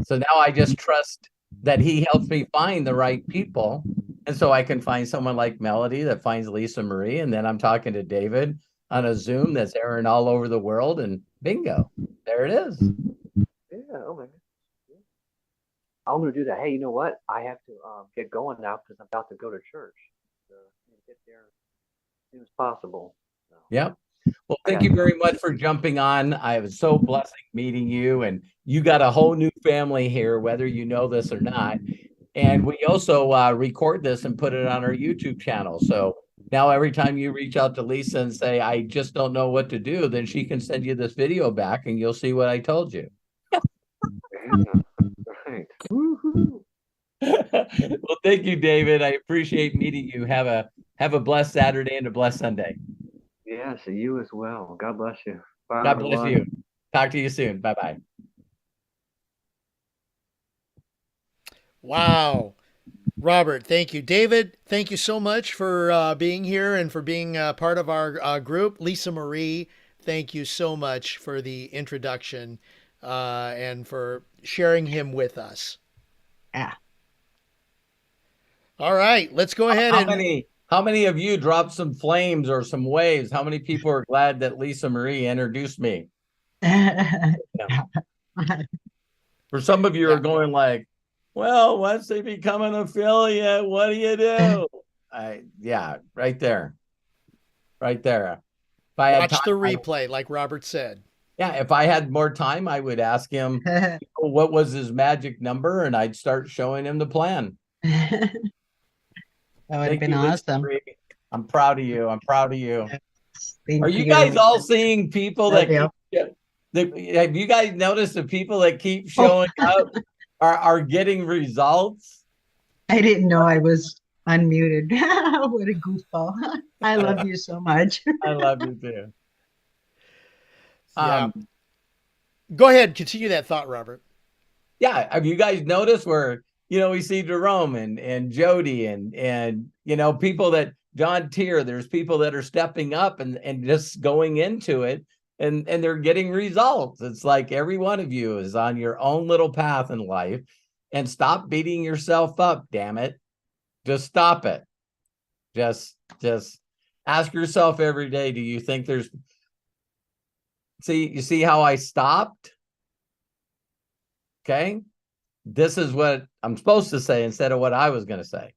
S2: So now I just trust that he helps me find the right people. And so I can find someone like Melody that finds Lisa Marie. And then I'm talking to David on a Zoom that's airing all over the world. And bingo, there it is.
S7: Yeah, oh my God. I'm going to do that. Hey, you know what? I have to get going now because I'm about to go to church. So get there as soon as possible. So.
S2: Yep. Well, thank you very much for jumping on. I was so blessed meeting you, and you got a whole new family here, whether you know this or not. And we also record this and put it on our YouTube channel. So now every time you reach out to Lisa and say, I just don't know what to do, then she can send you this video back and you'll see what I told you.
S7: Yeah, right. Woo-hoo.
S2: Well, thank you, David. I appreciate meeting you. Have a blessed Saturday and a blessed Sunday.
S7: Yes, you as well. God bless you. Bye,
S2: God bless
S7: everyone.
S2: you. Talk to you soon. Bye-bye.
S1: Wow. Robert, thank you. David, thank you so much for being here and for being part of our group. Lisa Marie, thank you so much for the introduction and for sharing him with us.
S6: Yeah.
S1: All right, let's go ahead
S2: How many of you dropped some flames or some waves? How many people are glad that Lisa Marie introduced me? Yeah. For some of you are going like, well, once they become an affiliate, what do you do? Yeah, right there. Right there. If I had
S1: watch
S2: time,
S1: the replay, like Robert said.
S2: yeah, if I had more time, I would ask him what was his magic number, and I'd start showing him the plan.
S6: That would have
S2: Thank
S6: been
S2: you, Lisa
S6: awesome.
S2: Marie. I'm proud of you. I'm proud of you.
S6: Thank
S2: Are you guys all seeing people
S6: Love
S2: that have you guys noticed the people that keep showing up are getting results?
S6: I didn't know I was unmuted. What a goofball. I love you so much.
S2: I love you too.
S1: Yeah. Go ahead, continue that thought, Robert.
S2: Yeah, have you guys noticed where we see Jerome and Jody and people that John Tier, there's people that are stepping up and just going into it and they're getting results. It's like every one of you is on your own little path in life, and stop beating yourself up, damn it. Just stop it. Just ask yourself every day, do you think you see how I stopped? Okay. This is what I'm supposed to say instead of what I was going to say.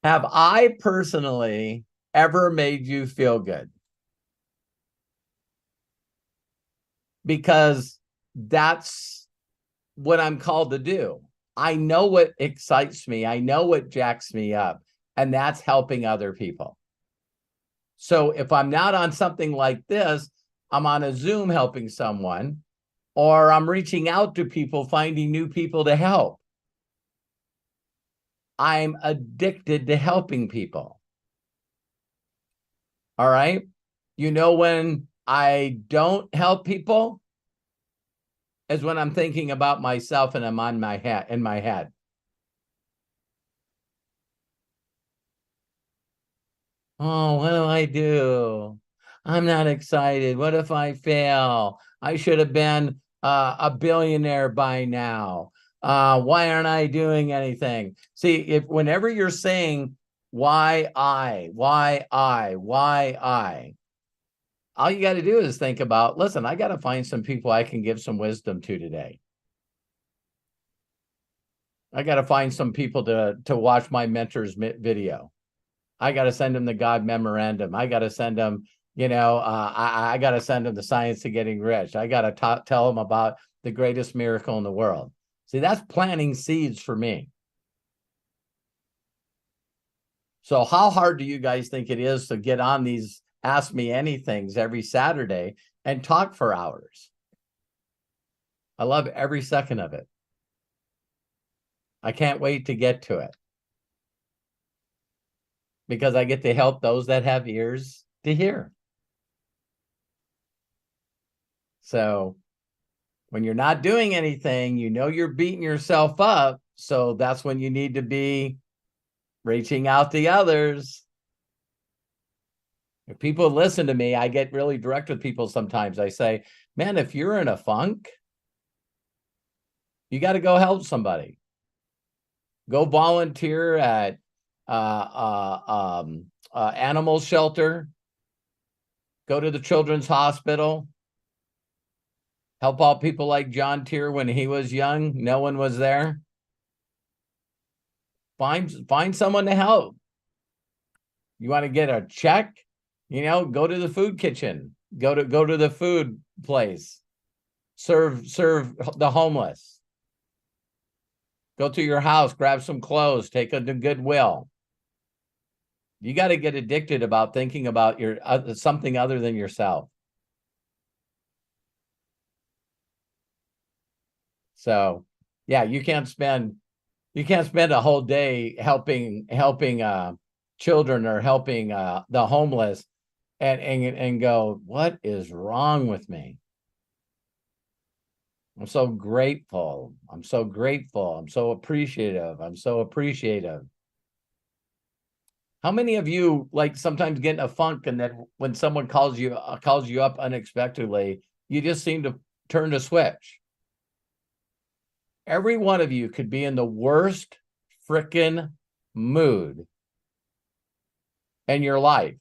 S2: Have I personally ever made you feel good? Because that's what I'm called to do. I know what excites me. I know what jacks me up, and that's helping other people. So if I'm not on something like this, I'm on a Zoom helping someone, or I'm reaching out to people, finding new people to help. I'm addicted to helping people. All right. When I don't help people is when I'm thinking about myself and I'm in my head. Oh, what do I do? I'm not excited. What if I fail? I should have been a billionaire by now. Why aren't I doing anything? See, if whenever you're saying why I, all you got to do is think about, listen, I got to find some people I can give some wisdom to today. I got to find some people to watch my mentor's video. I got to send them the God memorandum. I got to send them, I got to send them the science of getting rich. I got to tell them about the greatest miracle in the world. See, that's planting seeds for me. So how hard do you guys think it is to get on these Ask Me Anythings every Saturday and talk for hours? I love every second of it. I can't wait to get to it, because I get to help those that have ears to hear. So when you're not doing anything, you're beating yourself up. So that's when you need to be reaching out to others. If people listen to me, I get really direct with people sometimes. I say, man, if you're in a funk, you got to go help somebody. Go volunteer at animal shelter. Go to the children's hospital. Help out people like John Tier when he was young. No one was there. Find someone to help. You want to get a check? Go to the food kitchen. Go to the food place. Serve the homeless. Go to your house, grab some clothes, take them to Goodwill. You got to get addicted about thinking about something other than yourself. So, yeah, you can't spend a whole day helping children or helping the homeless and go, what is wrong with me? I'm so grateful. I'm so grateful. I'm so appreciative. I'm so appreciative. How many of you sometimes get in a funk, and then when someone calls you up unexpectedly, you just seem to turn the switch? Every one of you could be in the worst frickin' mood in your life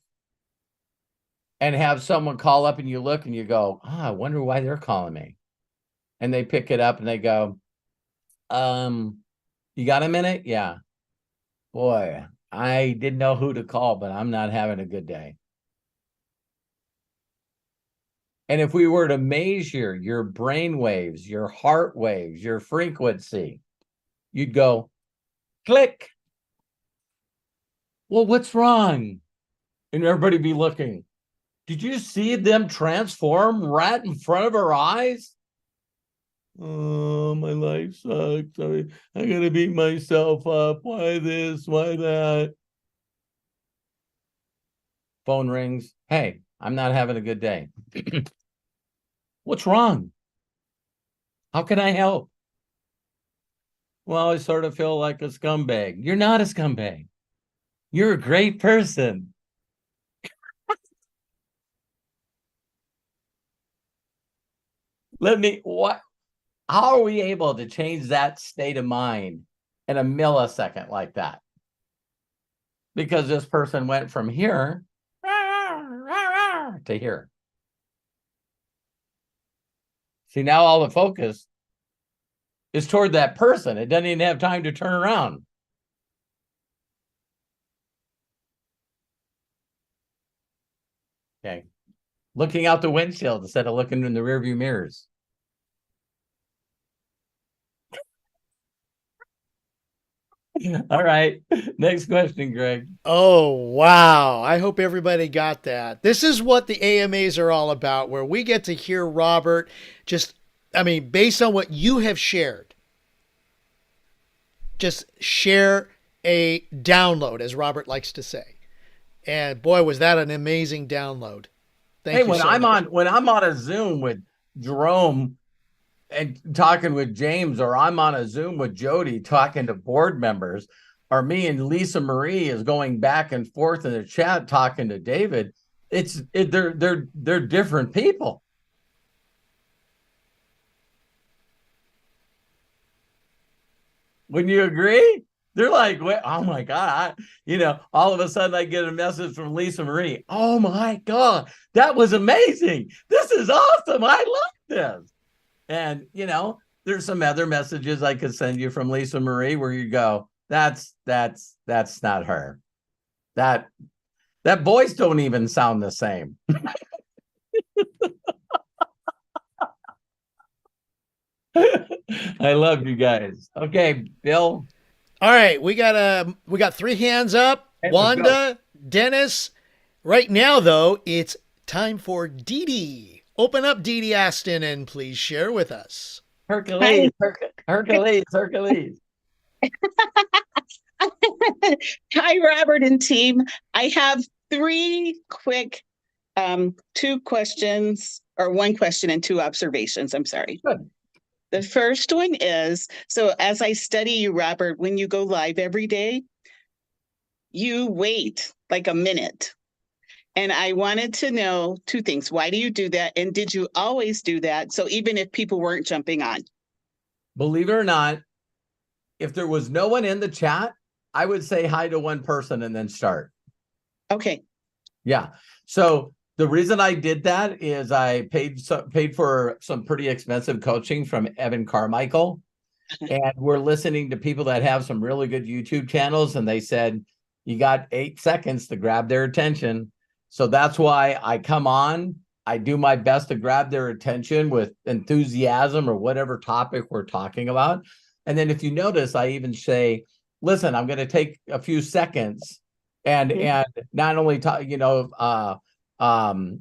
S2: and have someone call up, and you look and you go, I wonder why they're calling me. And they pick it up and they go, you got a minute? Yeah. Boy, I didn't know who to call, but I'm not having a good day. And if we were to measure your brain waves, your heart waves, your frequency, you'd go, click. Well, what's wrong? And everybody be looking. Did you see them transform right in front of our eyes? Oh, my life sucks. I gotta beat myself up. Why this? Why that? Phone rings. Hey, I'm not having a good day. What's wrong? How can I help? Well, I sort of feel like a scumbag. You're not a scumbag. You're a great person. How are we able to change that state of mind in a millisecond like that? Because this person went from here to here. See, now all the focus is toward that person. It doesn't even have time to turn around. Okay. Looking out the windshield instead of looking in the rearview mirrors. All right. Next question, Greg.
S1: Oh, wow. I hope everybody got that. This is what the AMAs are all about, where we get to hear Robert based on what you have shared, just share a download, as Robert likes to say. And boy, was that an amazing download. Thank you.
S2: When I'm on a Zoom with Jerome and talking with James, or I'm on a Zoom with Jody talking to board members, or me and Lisa Marie is going back and forth in the chat talking to David, they're different people. Wouldn't you agree? They're like, wait, oh my God. All of a sudden I get a message from Lisa Marie. Oh my God, that was amazing. This is awesome. I love this. And, there's some other messages I could send you from Lisa Marie where you go, that's not her. That voice don't even sound the same. I love you guys. Okay, Bill.
S1: All right, we got 3 hands up.
S2: Hey, let's
S1: Wanda, Dennis. Right now, though, it's time for Dee Dee. Open up, Dee Dee Aston, and please share with us.
S2: Hercules. Hercules.
S8: Hi, Robert and team. I have 3 quick, 2 questions, or 1 question and 2 observations. I'm sorry.
S2: Good.
S8: The first one is, so as I study you, Robert, when you go live every day, you wait like a minute. And I wanted to know 2 things. Why do you do that? And did you always do that? So even if people weren't jumping on?
S2: Believe it or not, if there was no one in the chat, I would say hi to one person and then start.
S8: Okay.
S2: Yeah. So the reason I did that is I paid for some pretty expensive coaching from Evan Carmichael. And we're listening to people that have some really good YouTube channels. And they said, you got 8 seconds to grab their attention. So that's why I come on. I do my best to grab their attention with enthusiasm or whatever topic we're talking about. And then if you notice, I even say, listen, I'm going to take a few seconds and not only talk,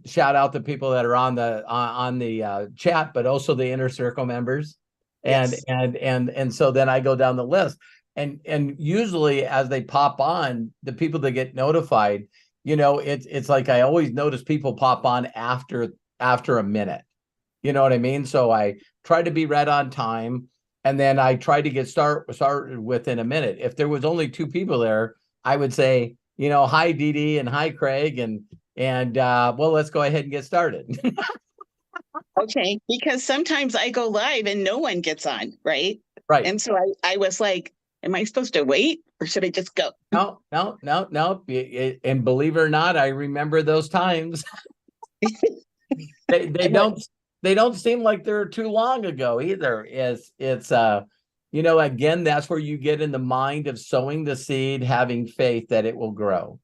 S2: shout out the people that are on the chat, but also the inner circle members. And so then I go down the list, and usually as they pop on, the people that get notified, it's like I always notice people pop on after a minute. You know what I mean? So I try to be right on time, and then I try to get started within a minute. If there was only 2 people there, I would say, hi Dee Dee and hi Craig, and well, let's go ahead and get started.
S8: Okay, because sometimes I go live and no one gets on, right?
S2: Right.
S8: And so I was like, am I supposed to wait or should I just go?
S2: No. And believe it or not, I remember those times. They don't seem like they're too long ago either. It's again, that's where you get in the mind of sowing the seed, having faith that it will grow.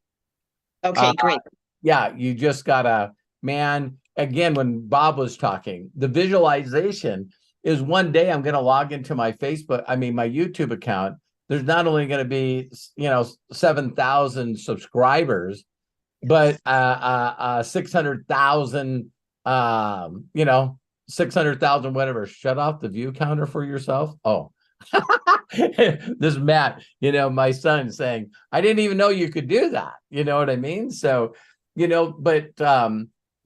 S8: Okay, great.
S2: Yeah, you just gotta, man, again, when Bob was talking, the visualization is one day I'm going to log into my my YouTube account. There's not only going to be, 7,000 subscribers, but 600,000, 600,000, whatever. Shut off the view counter for yourself. Oh, this is Matt, my son saying, I didn't even know you could do that. You know what I mean? So, but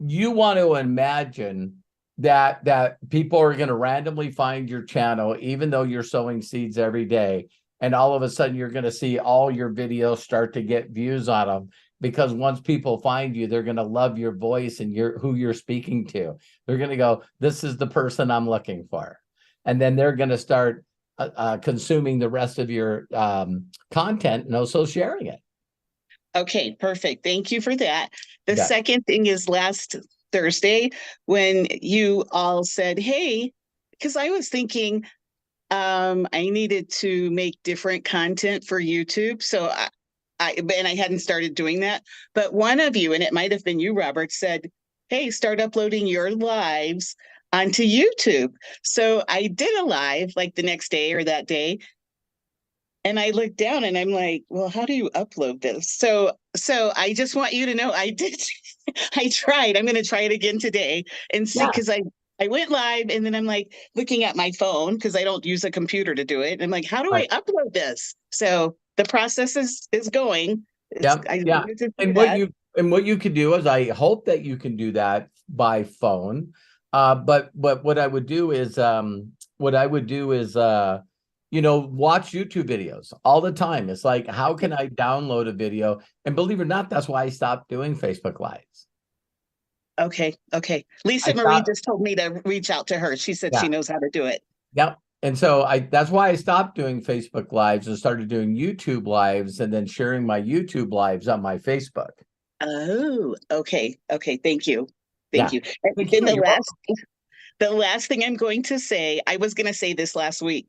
S2: you want to imagine that people are going to randomly find your channel, even though you're sowing seeds every day. And all of a sudden you're going to see all your videos start to get views on them, because once people find you, they're going to love your voice and who you're speaking to. They're going to go, this is the person I'm looking for. And then they're going to start consuming the rest of your content and also sharing it.
S8: Okay, perfect. Thank you for that. The second thing is last Thursday when you all said, hey, because I was thinking I needed to make different content for YouTube. So I hadn't started doing that. But one of you, and it might have been you, Robert, said, hey, start uploading your lives onto YouTube. So I did a live like the next day or that day. And I looked down and I'm like, well, how do you upload this? So I just want you to know I did. I tried. I'm going to try it again today and see, because I went live and then I'm like looking at my phone because I don't use a computer to do it. And I'm like, how do I upload this? So the process is going. And
S2: what you could do is, I hope that you can do that by phone. But what I would do is watch YouTube videos all the time. It's like, how can I download a video? And believe it or not, that's why I stopped doing Facebook Lives.
S8: Okay. Lisa Marie just told me to reach out to her. She said she knows how to do it.
S2: Yep. And so that's why I stopped doing Facebook Lives and started doing YouTube Lives and then sharing my YouTube Lives on my Facebook.
S8: Oh, okay. Okay. Thank you.
S2: Yeah.
S8: Thank you. And
S2: Thank
S8: then
S2: you. You're
S8: the last thing I'm going to say, I was going to say this last week.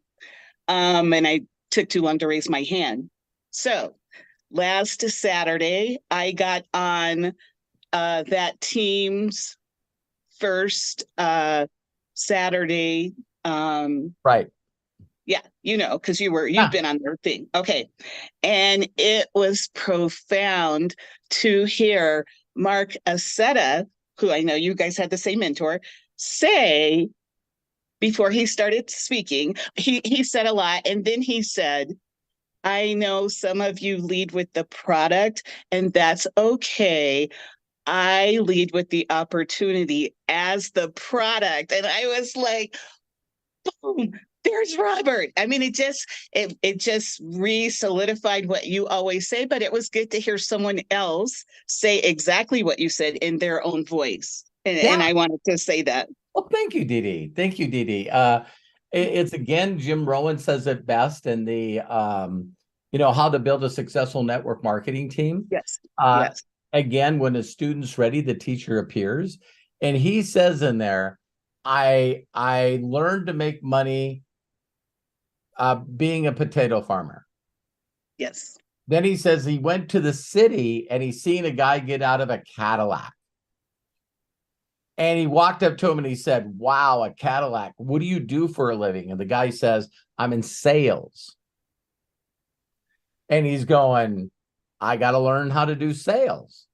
S8: And I took too long to raise my hand. So last Saturday, I got on that team's first Saturday.
S2: right.
S8: Yeah, because you've
S2: Yeah.
S8: been on their thing. Okay. And it was profound to hear Mark Aceta, who I know you guys had the same mentor, say before he started speaking, he said a lot. And then he said, I know some of you lead with the product, and that's okay. I lead with the opportunity as the product. And I was like, boom, there's Robert. I mean, it just re-solidified what you always say, but it was good to hear someone else say exactly what you said in their own voice. And I wanted to say that.
S2: Well, thank you, Dee Dee. Thank you, Dee Dee. It's again, Jim Rohn says it best in the, how to build a successful network marketing team.
S8: Yes.
S2: Yes. Again, when a student's ready, the teacher appears. And he says in there, I learned to make money being a potato farmer.
S8: Yes.
S2: Then he says he went to the city and he's seen a guy get out of a Cadillac. And he walked up to him and he said, wow, a Cadillac. What do you do for a living? And the guy says, I'm in sales. And he's going, I got to learn how to do sales.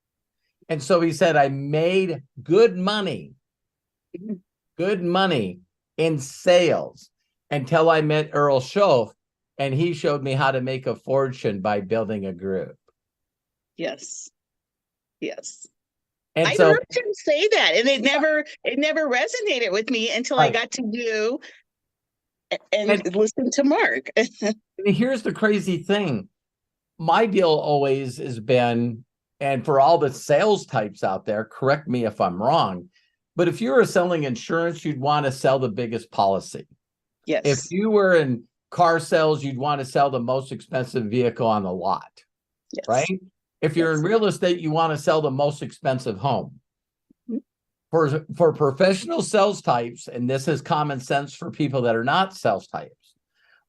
S2: And so he said, I made good money in sales until I met Earl Schoaf. And he showed me how to make a fortune by building a group.
S8: Yes. Yes.
S2: And
S8: I
S2: so,
S8: heard him say that, and it never resonated with me until
S2: right.
S8: I got to do and listen to Mark.
S2: Here's the crazy thing. My deal always has been, and for all the sales types out there, correct me if I'm wrong, but if you were selling insurance, you'd want to sell the biggest policy.
S8: Yes.
S2: If you were in car sales, you'd want to sell the most expensive vehicle on the lot.
S8: Yes.
S2: Right? If you're in real estate, you want to sell the most expensive home. For professional sales types, and this is common sense for people that are not sales types,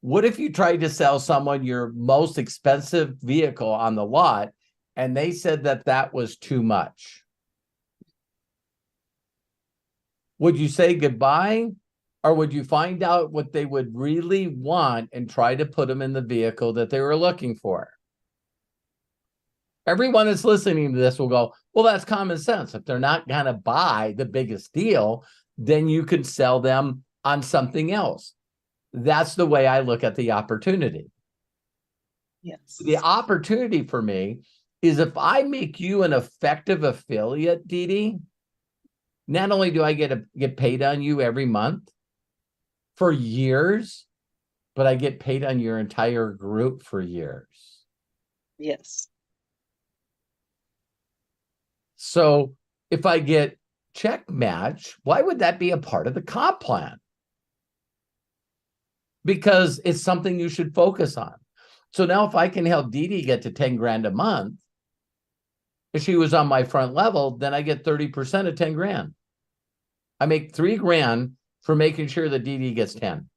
S2: what if you tried to sell someone your most expensive vehicle on the lot and they said that that was too much? Would you say goodbye, or would you find out what they would really want and try to put them in the vehicle that they were looking for? Everyone that's listening to this will go, well, that's common sense. If they're not going to buy the biggest deal, then you can sell them on something else. That's the way I look at the opportunity.
S8: Yes.
S2: The opportunity for me is if I make you an effective affiliate, Dee Dee, not only do I get paid on you every month for years, but I get paid on your entire group for years.
S8: Yes.
S2: So if I get check match, why would that be a part of the comp plan? Because it's something you should focus on. So now if I can help Dee Dee get to 10 grand a month, if she was on my front level, then I get 30% of 10 grand. I make 3 grand for making sure that Dee Dee gets 10.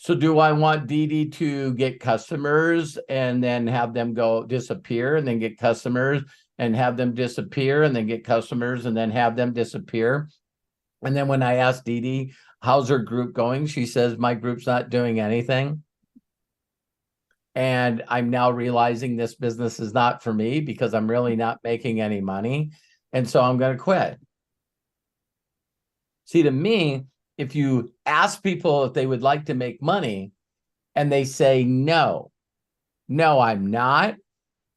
S2: So do I want Dee Dee to get customers and then have them go disappear and then get customers and have them disappear and then get customers and then have them disappear? And then when I ask Dee Dee, how's her group going? She says, my group's not doing anything. And I'm now realizing this business is not for me because I'm really not making any money. And so I'm going to quit. See, to me, if you ask people if they would like to make money and they say, no, I'm not.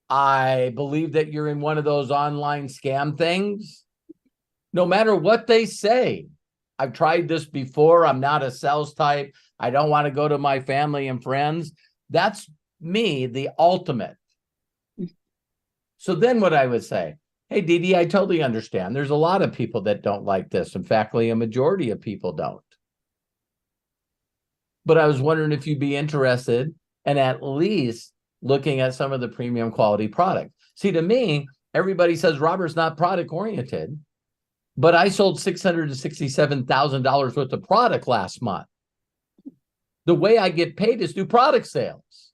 S2: I believe that you're in one of those online scam things. No matter what they say, I've tried this before. I'm not a sales type. I don't want to go to my family and friends. That's me, the ultimate. So then what I would say, Hey, Dee Dee, I totally understand. There's a lot of people that don't like this. In fact, a majority of people don't. But I was wondering if you'd be interested in at least looking at some of the premium quality product. See, to me, everybody says Robert's not product oriented, but I sold $667,000 worth of product last month. The way I get paid is through product sales.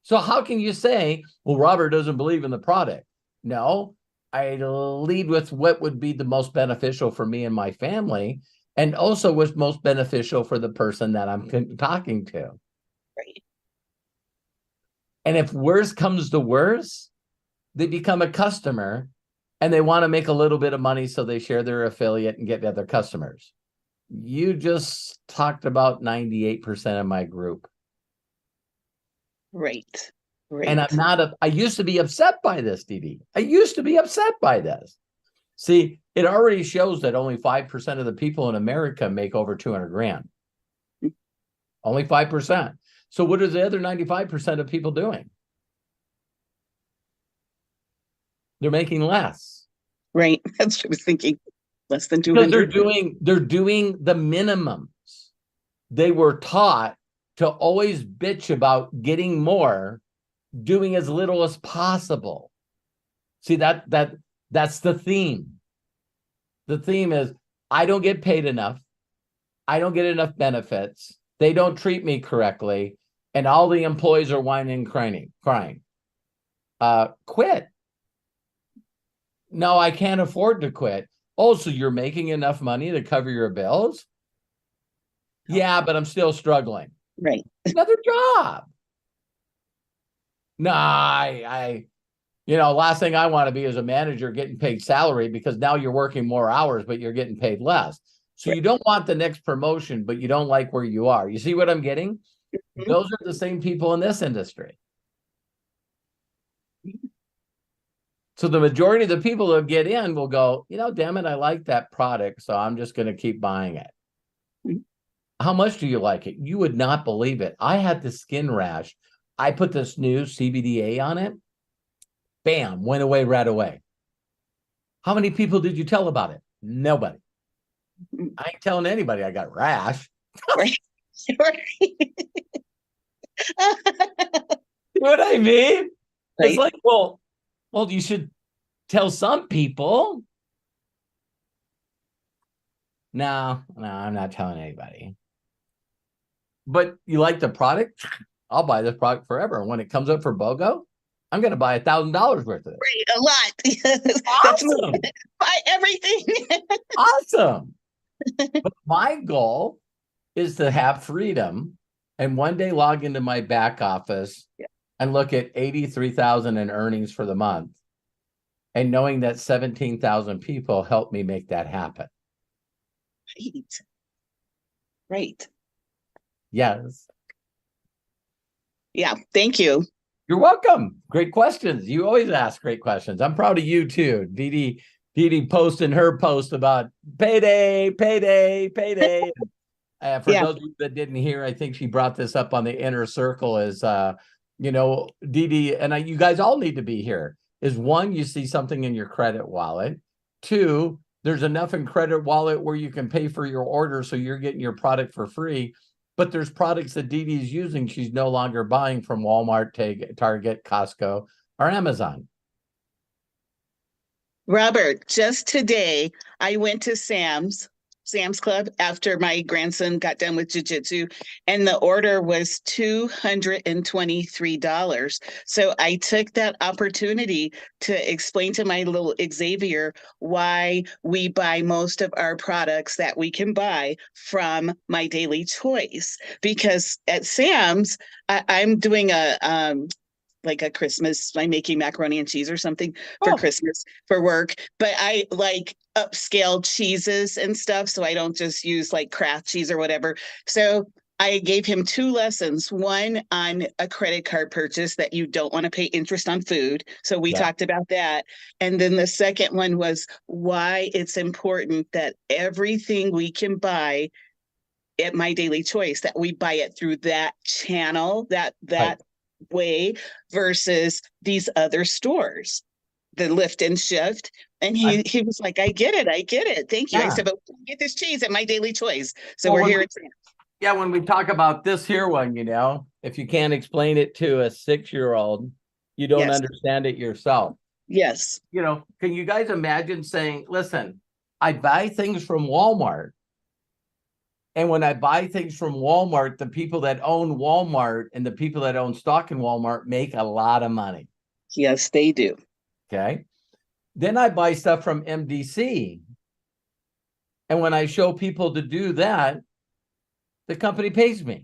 S2: So how can you say, well, Robert doesn't believe in the product? No, I lead with what would be the most beneficial for me and my family, and also what's most beneficial for the person that I'm talking to.
S8: Right.
S2: And if worse comes to worse, they become a customer and they want to make a little bit of money, so they share their affiliate and get other customers. You just talked about 98% of my group.
S8: Right. Right.
S2: And I used to be upset by this, Dee Dee. I used to be upset by this. See, it already shows that only 5% of the people in America make over 200 grand. Only 5%. So what are the other 95% of people doing? They're making less.
S8: Right. That's what I was thinking. Less than
S2: Because
S8: 200.
S2: they're doing the minimums. They were taught to always bitch about getting more, doing as little as possible. See, that's the theme. The theme is, I don't get paid enough. I don't get enough benefits. They don't treat me correctly. And all the employees are whining and crying. Quit. No, I can't afford to quit. Oh, so you're making enough money to cover your bills? Yeah, but I'm still struggling.
S8: Right.
S2: Another job. No, last thing I want to be is a manager getting paid salary, because now you're working more hours, but you're getting paid less. So you don't want the next promotion, but you don't like where you are. You see what I'm getting?
S8: Mhm.
S2: Those are the same people in this industry. So the majority of the people that get in will go, damn it, I like that product, so I'm just going to keep buying it.
S8: Mhm.
S2: How much do you like it? You would not believe it. I had the skin rash. I put this new CBDA on it. Bam, went away right away. How many people did you tell about it? Nobody.
S8: Mhm.
S2: I ain't telling anybody I got rash.
S8: Right.
S2: You know what I mean?
S8: Right.
S2: It's like, well, you should tell some people. No, I'm not telling anybody. But you like the product? I'll buy this product forever. And when it comes up for BOGO, I'm going to buy $1,000 worth of it.
S8: Right. A lot.
S2: Awesome.
S8: Buy everything.
S2: Awesome. But my goal is to have freedom and one day log into my back office and look at 83,000 in earnings for the month, and knowing that 17,000 people helped me make that happen.
S8: Right. Right.
S2: Yes.
S8: Yeah. Thank you.
S2: You're welcome. Great questions. You always ask great questions. I'm proud of you too. Dee Dee posting her post about payday. For those of you that didn't hear, I think she brought this up on the inner circle is, Dee Dee, and you guys all need to be here, is one, you see something in your credit wallet. Two, there's enough in credit wallet where you can pay for your order, so you're getting your product for free. But there's products that Dee Dee's using she's no longer buying from Walmart, Target, Costco, or Amazon.
S8: Robert, just today, I went to Sam's Club after my grandson got done with jiu-jitsu, and the order was $223. So I took that opportunity to explain to my little Xavier why we buy most of our products that we can buy from My Daily Choice. Because at Sam's, I'm doing like a Christmas, I'm making macaroni and cheese or something for Christmas for work, but I like upscale cheeses and stuff. So I don't just use like Kraft cheese or whatever. So I gave him 2 lessons, one on a credit card purchase that you don't want to pay interest on food. So we talked about that. And then the second one was why it's important that everything we can buy at My Daily Choice, that we buy it through that channel, that way versus these other stores. the lift and shift. And he was like, I get it. Thank you. I
S2: Yeah.
S8: said, but we can get this cheese at My Daily Choice. So
S2: Well,
S8: we're here.
S2: Yeah, when we talk about this here one, if you can't explain it to a 6-year-old, you don't
S8: Yes.
S2: understand it yourself.
S8: Yes.
S2: Can you guys imagine saying, listen, I buy things from Walmart. And when I buy things from Walmart, the people that own Walmart and the people that own stock in Walmart make a lot of money.
S8: Yes, they do.
S2: Okay. Then I buy stuff from MDC. And when I show people to do that, the company pays me.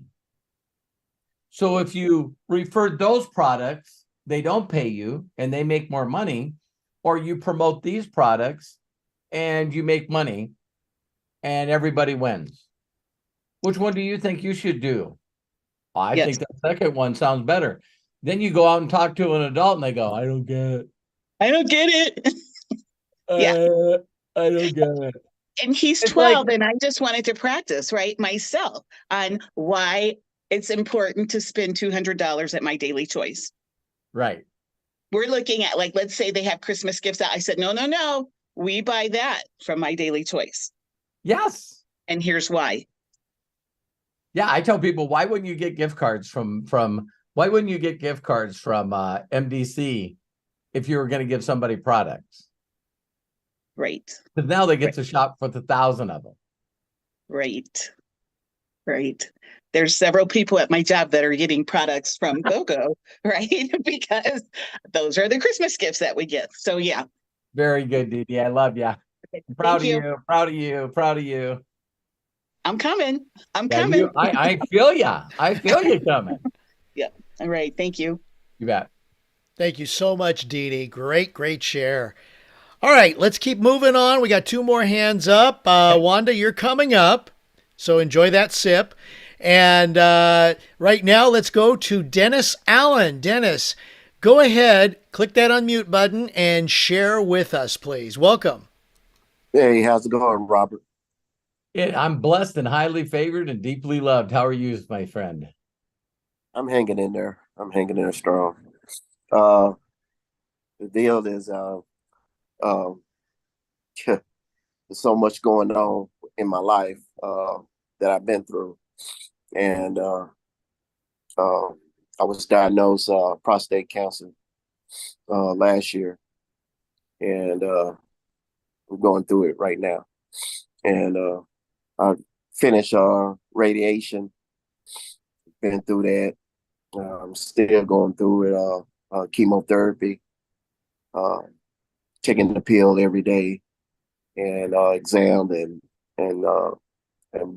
S2: So if you refer those products, they don't pay you and they make more money, or you promote these products and you make money and everybody wins. Which one do you think you should do? I
S8: Yes.
S2: think the second one sounds better. Then you go out and talk to an adult and they go, I don't get it.
S8: I don't get it. Yeah.
S2: I don't get it.
S8: And he's
S2: It's
S8: 12,
S2: like-
S8: and I just wanted to practice, right, myself on why it's important to spend $200 at My Daily Choice.
S2: Right.
S8: We're looking at, like, let's say they have Christmas gifts out. I said, no. We buy that from My Daily Choice.
S2: Yes.
S8: And here's why.
S2: Yeah, I tell people, why wouldn't you get gift cards from MDC if you were going to give somebody products?
S8: Right.
S2: Because now they get to shop for the 1,000 of them.
S8: Right. There's several people at my job that are getting products from GoGo, right? Because those are the Christmas gifts that we get. So yeah.
S2: Very good, Dee. I love you. Proud of you. Proud of you.
S8: I'm coming.
S2: I feel ya. I feel you coming.
S8: Yeah. All right. Thank you.
S2: You bet.
S1: Thank you so much, Dee. Great share. All right, let's keep moving on. We got 2 more hands up. Wanda, you're coming up, so enjoy that sip. And right now, let's go to Dennis Allen. Dennis, go ahead, click that unmute button, and share with us, please. Welcome.
S9: Hey, how's it going, Robert?
S2: I'm blessed and highly favored and deeply loved. How are you, my friend?
S9: I'm hanging in there. I'm hanging in there strong. The deal is, there's so much going on in my life that I've been through, and I was diagnosed prostate cancer last year, and I'm going through it right now. And I finished radiation. Been through that. I'm still going through it. Chemotherapy. Taking the pill every day, and exam and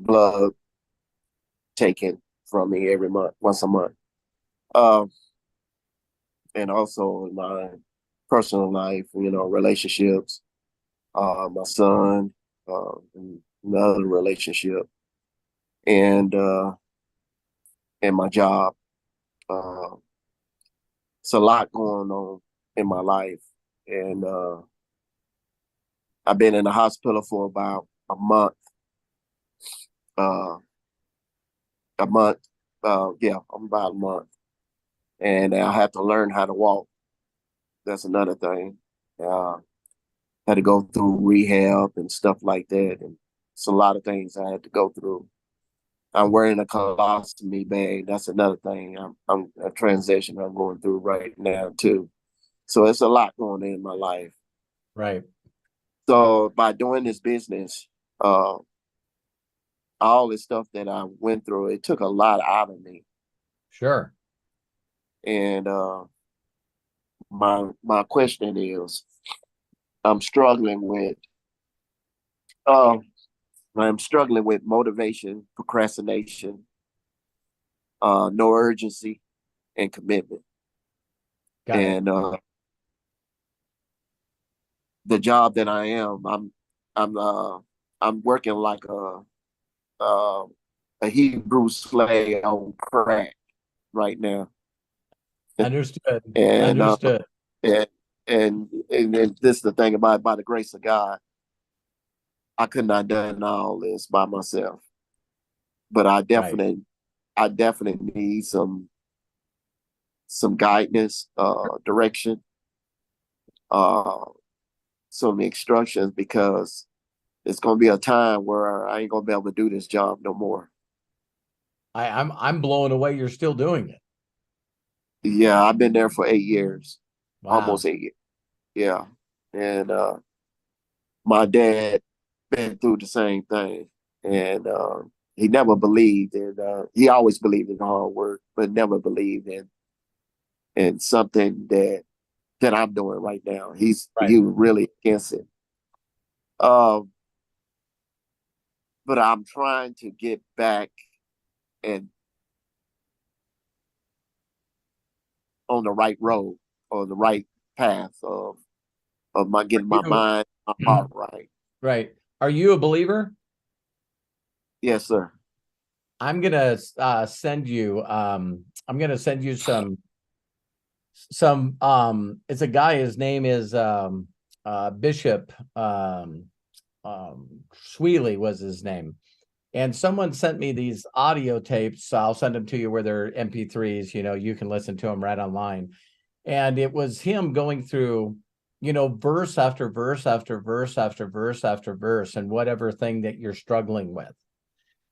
S9: blood taken from me every month, once a month. And also in my personal life, relationships, my son, another relationship, and my job. It's a lot going on in my life, and I've been in the hospital for about a month. I'm about a month, and I have to learn how to walk. That's another thing. Had to go through rehab and stuff like that, and it's a lot of things I had to go through. I'm wearing a colostomy bag. That's another thing. I'm a transition I'm going through right now too. So it's a lot going on in my life.
S2: Right.
S9: So by doing this business, all this stuff that I went through, it took a lot out of me.
S2: Sure.
S9: And my question is, I'm struggling with motivation, procrastination, no urgency, and commitment.
S2: Got it.
S9: And the job that I am, I'm working like a Hebrew slave on crack right now.
S2: Understood.
S9: And
S2: Understood.
S9: and this is the thing about by the grace of God, I could not have done all this by myself. But I definitely need some guidance, direction, some instructions, because it's gonna be a time where I ain't gonna be able to do this job no more.
S2: I'm blown away you're still doing it.
S9: Yeah, I've been there for 8 years,
S2: Wow.
S9: almost 8 years. Yeah, and my dad been through the same thing, and he never believed in. He always believed in hard work, but never believed in something that I'm doing right now. He was really against it. But I'm trying to get back and on the right road, or the right path of my getting my mind, my heart right.
S2: Right. Are you a believer?
S9: Yes, sir.
S2: I'm gonna send you some it's a guy, his name is Bishop Sweely was his name. And someone sent me these audio tapes. So I'll send them to you where they're MP3s, you can listen to them right online. And it was him going through, verse after verse after verse after verse after verse, and whatever thing that you're struggling with.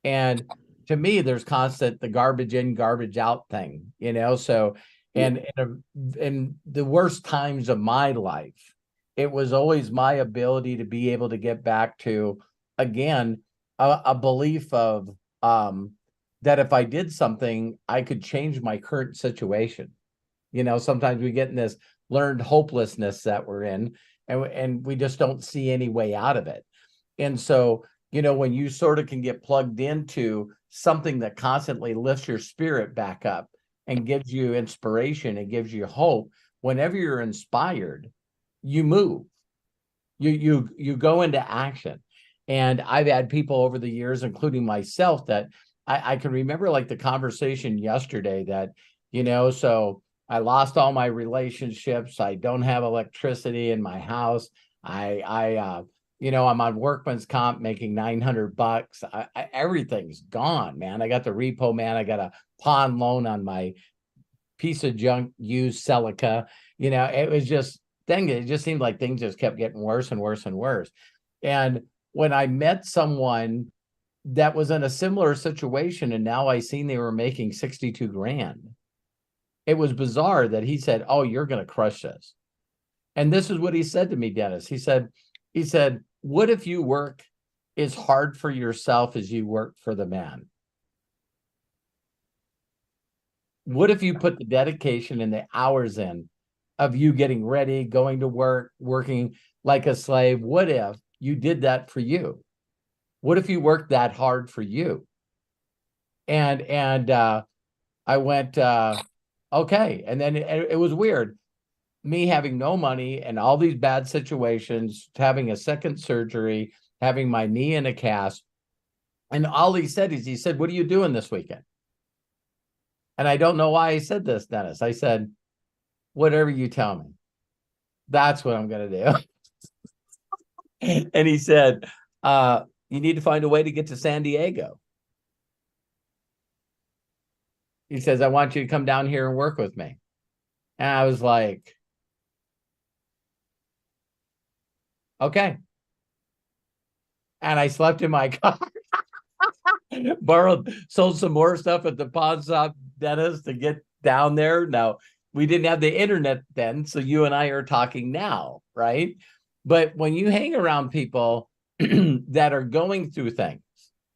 S2: And to me, there's constant the garbage in, garbage out thing, so, and in the worst times of my life, it was always my ability to be able to get back to, again, a belief of that if I did something, I could change my current situation. Sometimes we get in this learned hopelessness that we're in, and we just don't see any way out of it. And so, when you sort of can get plugged into something that constantly lifts your spirit back up and gives you inspiration and gives you hope, whenever you're inspired, you move, you go into action. And I've had people over the years, including myself, that I can remember, like the conversation yesterday that, so I lost all my relationships. I don't have electricity in my house. I'm on workman's comp making $900. Everything's gone, man. I got the repo, man. I got a pawn loan on my piece of junk used Celica. It was just it just seemed like things just kept getting worse and worse and worse. And when I met someone that was in a similar situation, and now I seen they were making 62 grand, it was bizarre that he said, "Oh, you're going to crush this." And this is what he said to me, Dennis. He said, "What if you work as hard for yourself as you work for the man? What if you put the dedication and the hours in of you getting ready, going to work, working like a slave? What if you did that for you? What if you worked that hard for you?" And I went, okay. And then it was weird. Me having no money and all these bad situations, having a second surgery, having my knee in a cast. And all he said is, "What are you doing this weekend?" And I don't know why I said this, Dennis. I said, "Whatever you tell me, that's what I'm going to do." And he said, "You need to find a way to get to San Diego." He says, "I want you to come down here and work with me." And I was like, okay. And I slept in my car, sold some more stuff at the pawn shop, Dennis, to get down there. Now, we didn't have the internet then, so you and I are talking now, right? But when you hang around people that are going through things,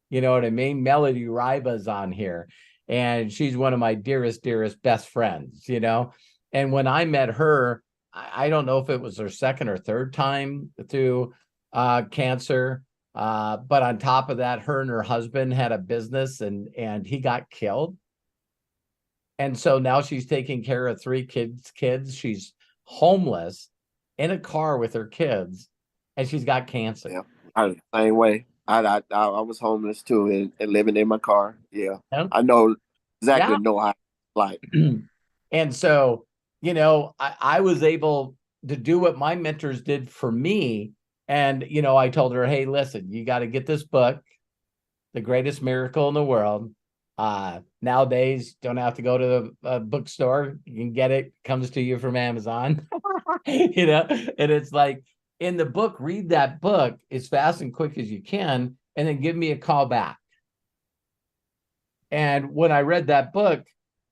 S2: you know what I mean? Melody Riva's on here, and she's one of my dearest best friends, And when I met her, I don't know if it was her second or third time through cancer. But on top of that, her and her husband had a business, and he got killed. And so now she's taking care of 3 kids. She's homeless in a car with her kids, and she's got cancer.
S9: Yeah, same way. I was homeless too, and living in my car. Yeah, I know exactly know how like.
S2: And so, I was able to do what my mentors did for me. And, I told her, "Hey, listen, you got to get this book, The Greatest Miracle in the World. Nowadays, don't have to go to the bookstore. You can get it, comes to you from Amazon. And it's like, in the book, read that book as fast and quick as you can, and then give me a call back. And when I read that book,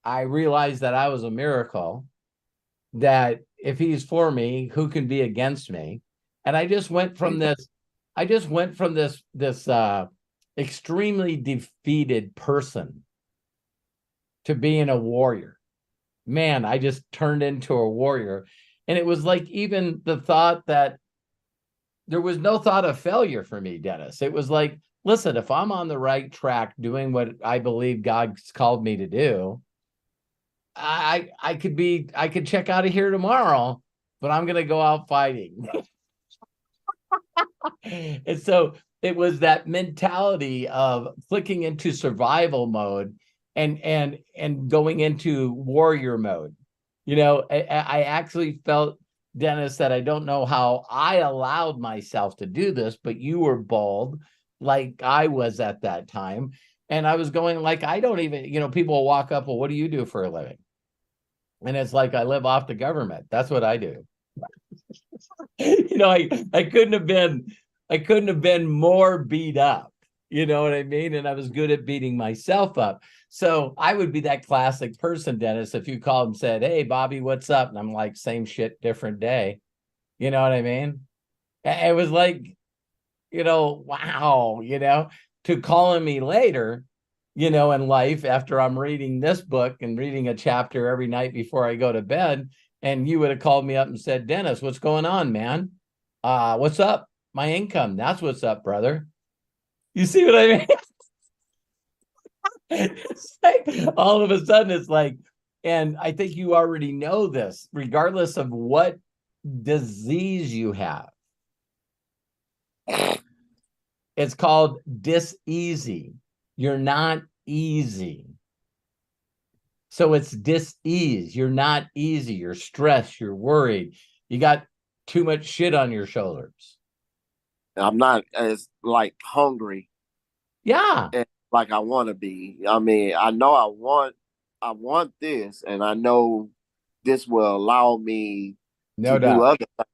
S2: I realized that I was a miracle, that if he's for me, who can be against me? And I just went from this extremely defeated person to being a warrior. Man, I just turned into a warrior. And it was like, even the thought that there was no thought of failure for me, Dennis. It was like, listen, if I'm on the right track doing what I believe God's called me to do, I could check out of here tomorrow, but I'm going to go out fighting. And so it was that mentality of clicking into survival mode and going into warrior mode. I actually felt, Dennis, that I don't know how I allowed myself to do this, but you were bold, like I was at that time. And I was going like, I don't even, people will walk up, well, what do you do for a living? And it's like, I live off the government. That's what I do. I couldn't have been more beat up. You know what I mean? And I was good at beating myself up. So I would be that classic person, Dennis, if you called and said, hey, Bobby, what's up? And I'm like, same shit, different day. You know what I mean? It was like, wow, to calling me later, in life, after I'm reading this book and reading a chapter every night before I go to bed. And you would have called me up and said, Dennis, what's going on, man? What's up? My income. That's what's up, brother. You see what I mean? It's like, all of a sudden, it's like, and I think you already know this, regardless of what disease you have, it's called dis-easy. You're not easy. So it's dis-ease. You're not easy. You're stressed. You're worried. You got too much shit on your shoulders.
S9: I'm not as like hungry.
S2: Yeah.
S9: Like I want to be. I mean, I know I want this, and I know this will allow me to do other things,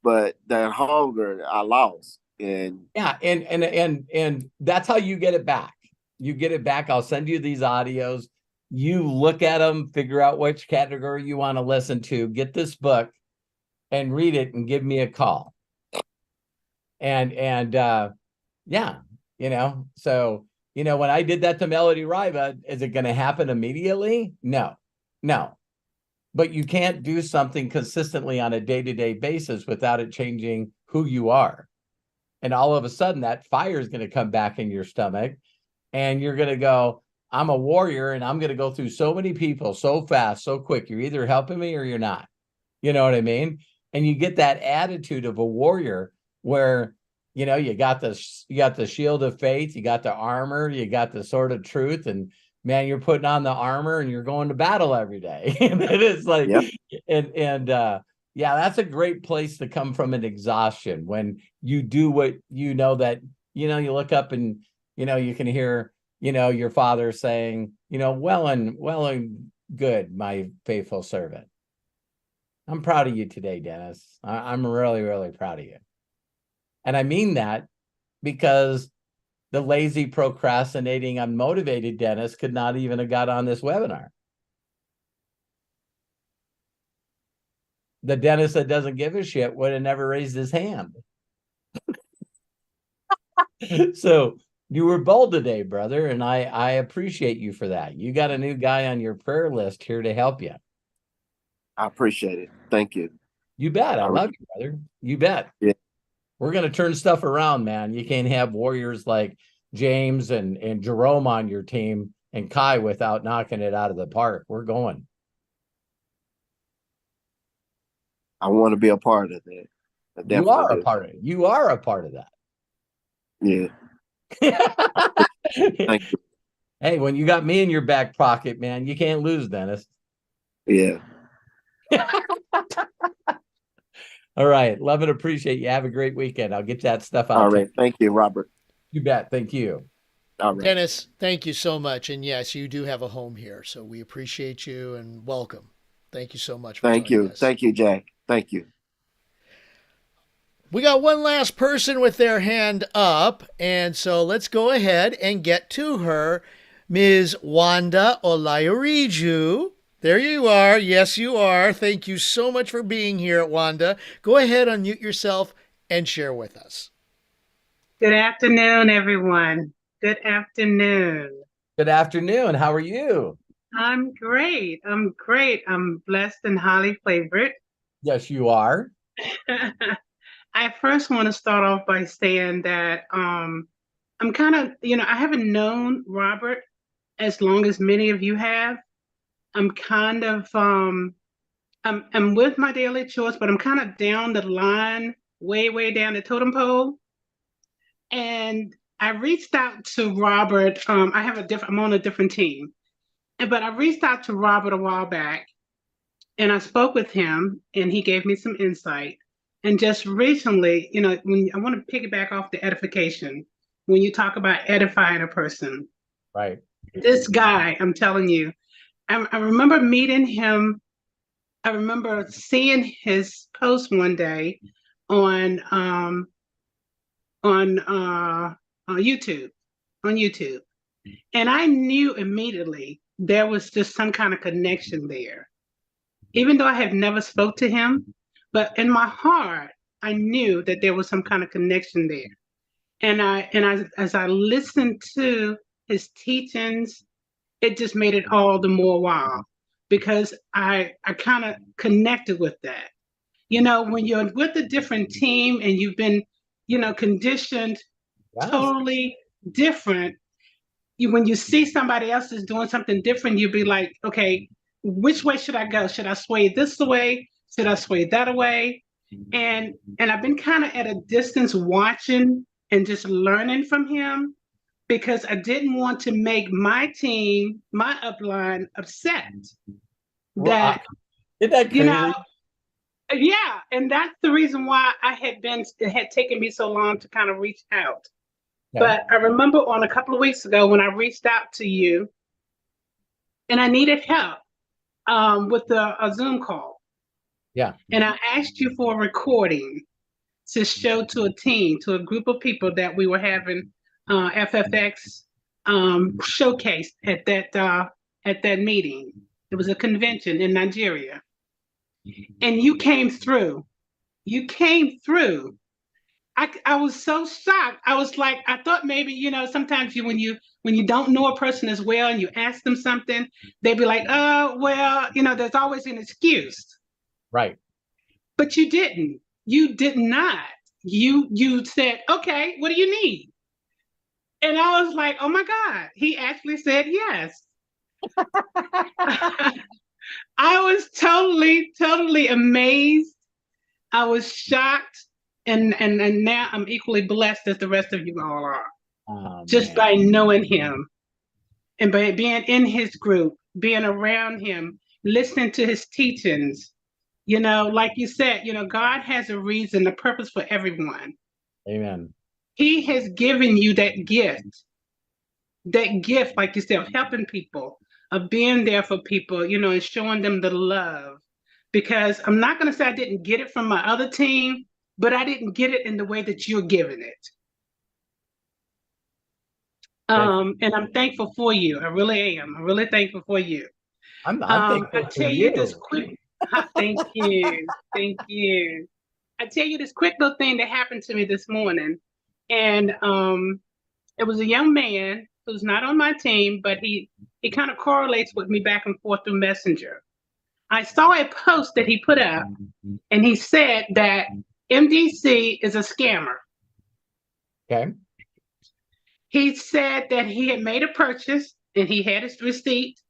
S9: but that hunger I lost. And
S2: yeah, and that's how you get it back. You get it back. I'll send you these audios. You look at them, figure out which category you want to listen to, get this book and read it and give me a call. And yeah, so, when I did that to Melody Riva, is it going to happen immediately? No. But you can't do something consistently on a day-to-day basis without it changing who you are. And all of a sudden that fire is going to come back in your stomach, and you're going to go, I'm a warrior, and I'm going to go through so many people so fast, so quick. You're either helping me or you're not. You know what I mean? And you get that attitude of a warrior where, you got the shield of faith, you got the armor, you got the sword of truth, and man, you're putting on the armor and you're going to battle every day. And it is like, yep. Yeah, that's a great place to come from, an exhaustion, when you do what you look up and, you can hear, your father saying, well and good, my faithful servant. I'm proud of you today, Dennis. I'm really, really proud of you. And I mean that because the lazy, procrastinating, unmotivated Dennis could not even have got on this webinar. The Dennis that doesn't give a shit would have never raised his hand. So you were bold today, brother, and I appreciate you for that. You got a new guy on your prayer list here to help you.
S9: I appreciate it. Thank you.
S2: You bet. I love you, brother. You bet.
S9: Yeah.
S2: We're going to turn stuff around, man. You can't have warriors like James and Jerome on your team and Kai without knocking it out of the park. We're going.
S9: I want to be a part of that.
S2: You are a part of it. You are a part of that.
S9: Yeah. Thank you.
S2: Hey, when you got me in your back pocket, man, you can't lose, Dennis.
S9: Yeah.
S2: All right. Love and appreciate you. Have a great weekend. I'll get that stuff out.
S9: All right. Thank you, Robert.
S2: You bet. Thank you.
S9: All right.
S1: Dennis, thank you so much. And yes, you do have a home here. So we appreciate you and welcome. Thank you so much for
S9: Thank
S1: joining
S9: you.
S1: us.
S9: Thank you, Jack. Thank you.
S1: We got one last person with their hand up. And so let's go ahead and get to her. Ms. Wanda Olayoriju. There you are. Yes, you are. Thank you so much for being here, Wanda. Go ahead, unmute yourself and share with us.
S10: Good afternoon, everyone. Good afternoon.
S2: Good afternoon. How are you?
S10: I'm great. I'm great. I'm blessed and highly favored.
S2: Yes, you are.
S10: I first want to start off by saying that I'm kind of, I haven't known Robert as long as many of you have. I'm kind of I'm with my daily chores, but I'm kind of down the line, way down the totem pole. And I reached out to Robert. I'm on a different team, but I reached out to Robert a while back, and I spoke with him, and he gave me some insight. And just recently, when I want to piggyback off the edification, when you talk about edifying a person,
S2: right?
S10: This guy, I'm telling you, I remember meeting him. I remember seeing his post one day on YouTube, and I knew immediately there was just some kind of connection there, even though I have never spoke to him. But in my heart, I knew that there was some kind of connection there, as I listened to his teachings, it just made it all the more wow, because I kind of connected with that. When you're with a different team and you've been, conditioned totally different, when you see somebody else is doing something different, you'd be like, okay, which way should I go? Should I sway this way? Should I sway that way? And I've been kind of at a distance watching and just learning from him, because I didn't want to make my team, my upline, upset. That,
S2: isn't that crazy?
S10: Yeah, and that's the reason why it had taken me so long to kind of reach out.
S2: Okay.
S10: But I remember on a couple of weeks ago when I reached out to you, and I needed help with a Zoom call.
S2: Yeah.
S10: And I asked you for a recording to show to a team, to a group of people that we were having FFX showcased at that meeting. It was a convention in Nigeria. And you came through. You came through. I was so shocked. I was like, I thought maybe, sometimes when you don't know a person as well and you ask them something, they'd be like, oh, well, there's always an excuse.
S2: Right.
S10: But you didn't. You did not. You said, okay, what do you need? And I was like, oh my God, he actually said yes. I was totally amazed. I was shocked. And now I'm equally blessed as the rest of you all are. Just by knowing him and by being in his group, being around him, listening to his teachings. Like you said, God has a reason, a purpose for everyone.
S2: Amen.
S10: He has given you that gift, like you said, of helping people, of being there for people, and showing them the love. Because I'm not going to say I didn't get it from my other team, but I didn't get it in the way that you're giving it. And I'm thankful for you. I really am. I'm really thankful for you.
S2: I'm thankful for you.
S10: This quick. Thank you. Thank you. I tell you this quick little thing that happened to me this morning. And it was a young man who's not on my team, but he kind of correlates with me back and forth through Messenger. I saw a post that he put up, and he said that MDC is a scammer.
S2: Okay.
S10: He said that he had made a purchase and he had his receipt,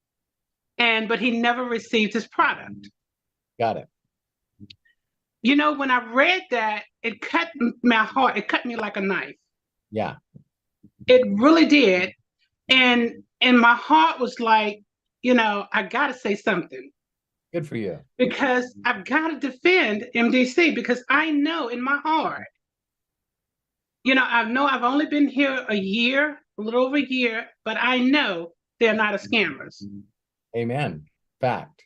S10: but he never received his product.
S2: Got it.
S10: When I read that, it cut my heart. It cut me like a knife.
S2: Yeah.
S10: It really did. And my heart was like, I got to say something.
S2: Good for you.
S10: Because I've got to defend MDC, because I know in my heart, I know I've only been here a year, a little over a year, but I know they're not a scammers.
S2: Amen. Fact.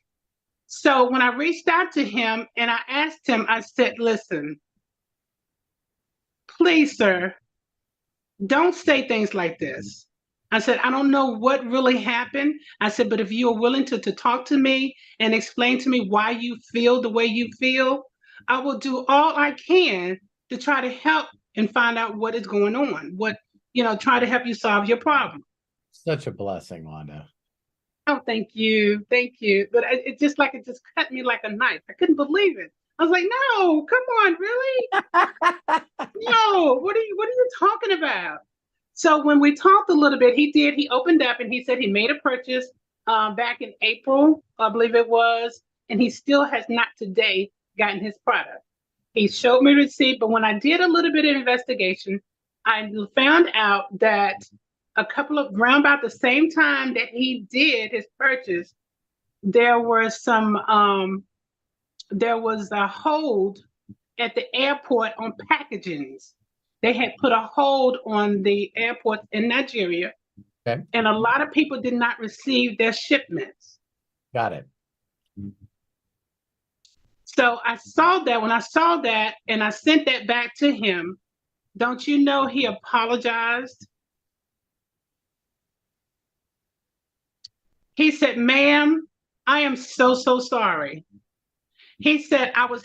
S10: So when I reached out to him and I asked him, I said, listen, please, sir, don't say things like this. I said, I don't know what really happened. I said, but if you are willing to talk to me and explain to me why you feel the way you feel, I will do all I can to try to help and find out what is going on. Try to help you solve your problem.
S2: Such a blessing, Wanda.
S10: Oh, thank you. Thank you. But it just cut me like a knife. I couldn't believe it. I was like, no, come on, really? No, what are you talking about? So when we talked a little bit, he opened up and he said he made a purchase back in April, I believe it was, and he still has not today gotten his product. He showed me receipt, but when I did a little bit of investigation, I found out that around about the same time that he did his purchase, there was a hold at the airport on packagings. They had put a hold on the airports in Nigeria,
S2: okay,
S10: and a lot of people did not receive their shipments.
S2: Got it.
S10: So I saw that. When I saw that and I sent that back to him, don't you know he apologized? He said, ma'am, I am so sorry. He said, I was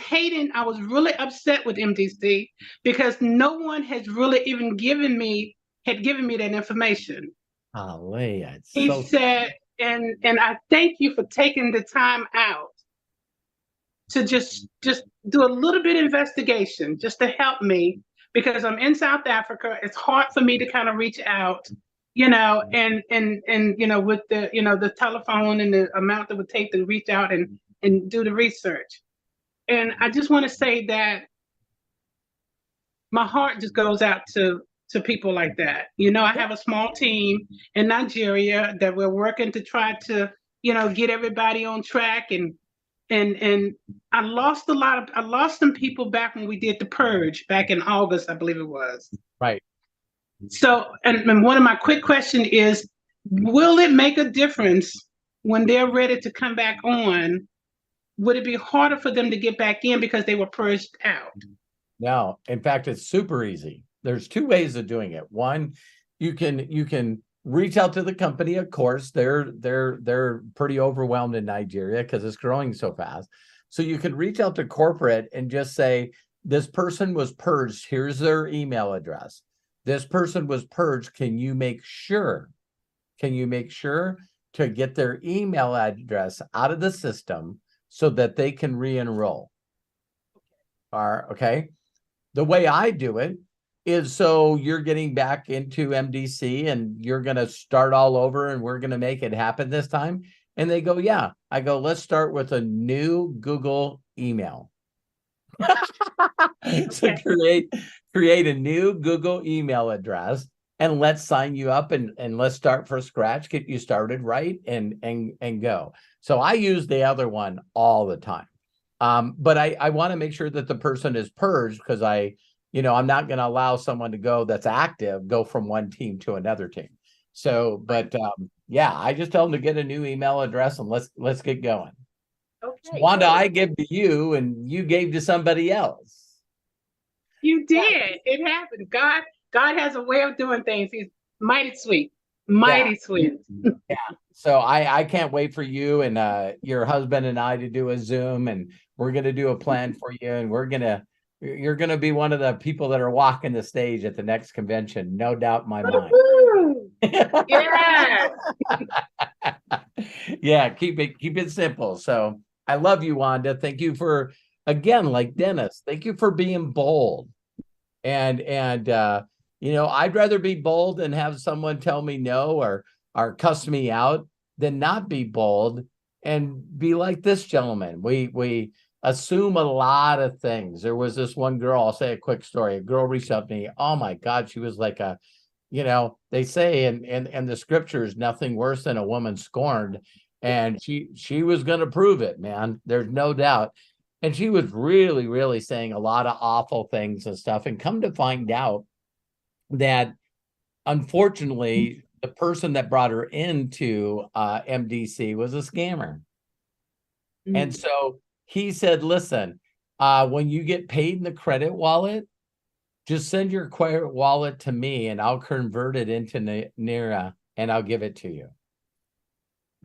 S10: really upset with MDC because no one has really even given me that information.
S2: Hallelujah.
S10: He said, and I thank you for taking the time out to just do a little bit of investigation just to help me, because I'm in South Africa. It's hard for me to kind of reach out, and with the telephone and the amount that would take to reach out and do the research. And I just want to say that my heart just goes out to people like that. I have a small team in Nigeria that we're working to try to, get everybody on track. And I lost some people back when we did the purge back in August, I believe it was.
S2: Right.
S10: So, and one of my quick questions is, will it make a difference when they're ready to come back on? Would it be harder for them to get back in because they were purged out?
S2: No, in fact, it's super easy. There's two ways of doing it. One, you can reach out to the company. Of course, they're pretty overwhelmed in Nigeria because it's growing so fast. So you can reach out to corporate and just say, this person was purged. Here's their email address. This person was purged. Can you make sure to get their email address out of the system so that they can re-enroll? Okay. The way I do it is, so you're getting back into MDC and you're going to start all over and we're going to make it happen this time. And they go, yeah. I go, let's start with a new Google email. So create a new Google email address and let's sign you up and let's start from scratch, get you started right and go. So I use the other one all the time. But I want to make sure that the person is purged, because I'm not going to allow someone to go from one team to another team. So, but yeah, I just tell them to get a new email address and let's get going.
S10: Okay.
S2: So Wanda, I give to you and you gave to somebody else.
S10: You did. It happened. God has a way of doing things. He's mighty sweet. Mighty sweet.
S2: Yeah. So I can't wait for you and your husband and I to do a Zoom, and we're going to do a plan for you, and you're going to be one of the people that are walking the stage at the next convention. No doubt in my mind.
S10: Yeah.
S2: Yeah. Keep it simple. So I love you, Wanda. Thank you for, again, like Dennis, thank you for being bold. And I'd rather be bold and have someone tell me no or cuss me out than not be bold and be like this gentleman. We assume a lot of things. There was this one girl, I'll say a quick story. A girl reached out to me. Oh my God, she was like they say in the scriptures, nothing worse than a woman scorned. And she was going to prove it, man. There's no doubt. And she was really, really saying a lot of awful things and stuff. And come to find out that unfortunately, the person that brought her into MDC was a scammer. And so he said, listen, when you get paid in the credit wallet, just send your credit wallet to me and I'll convert it into Naira and I'll give it to you.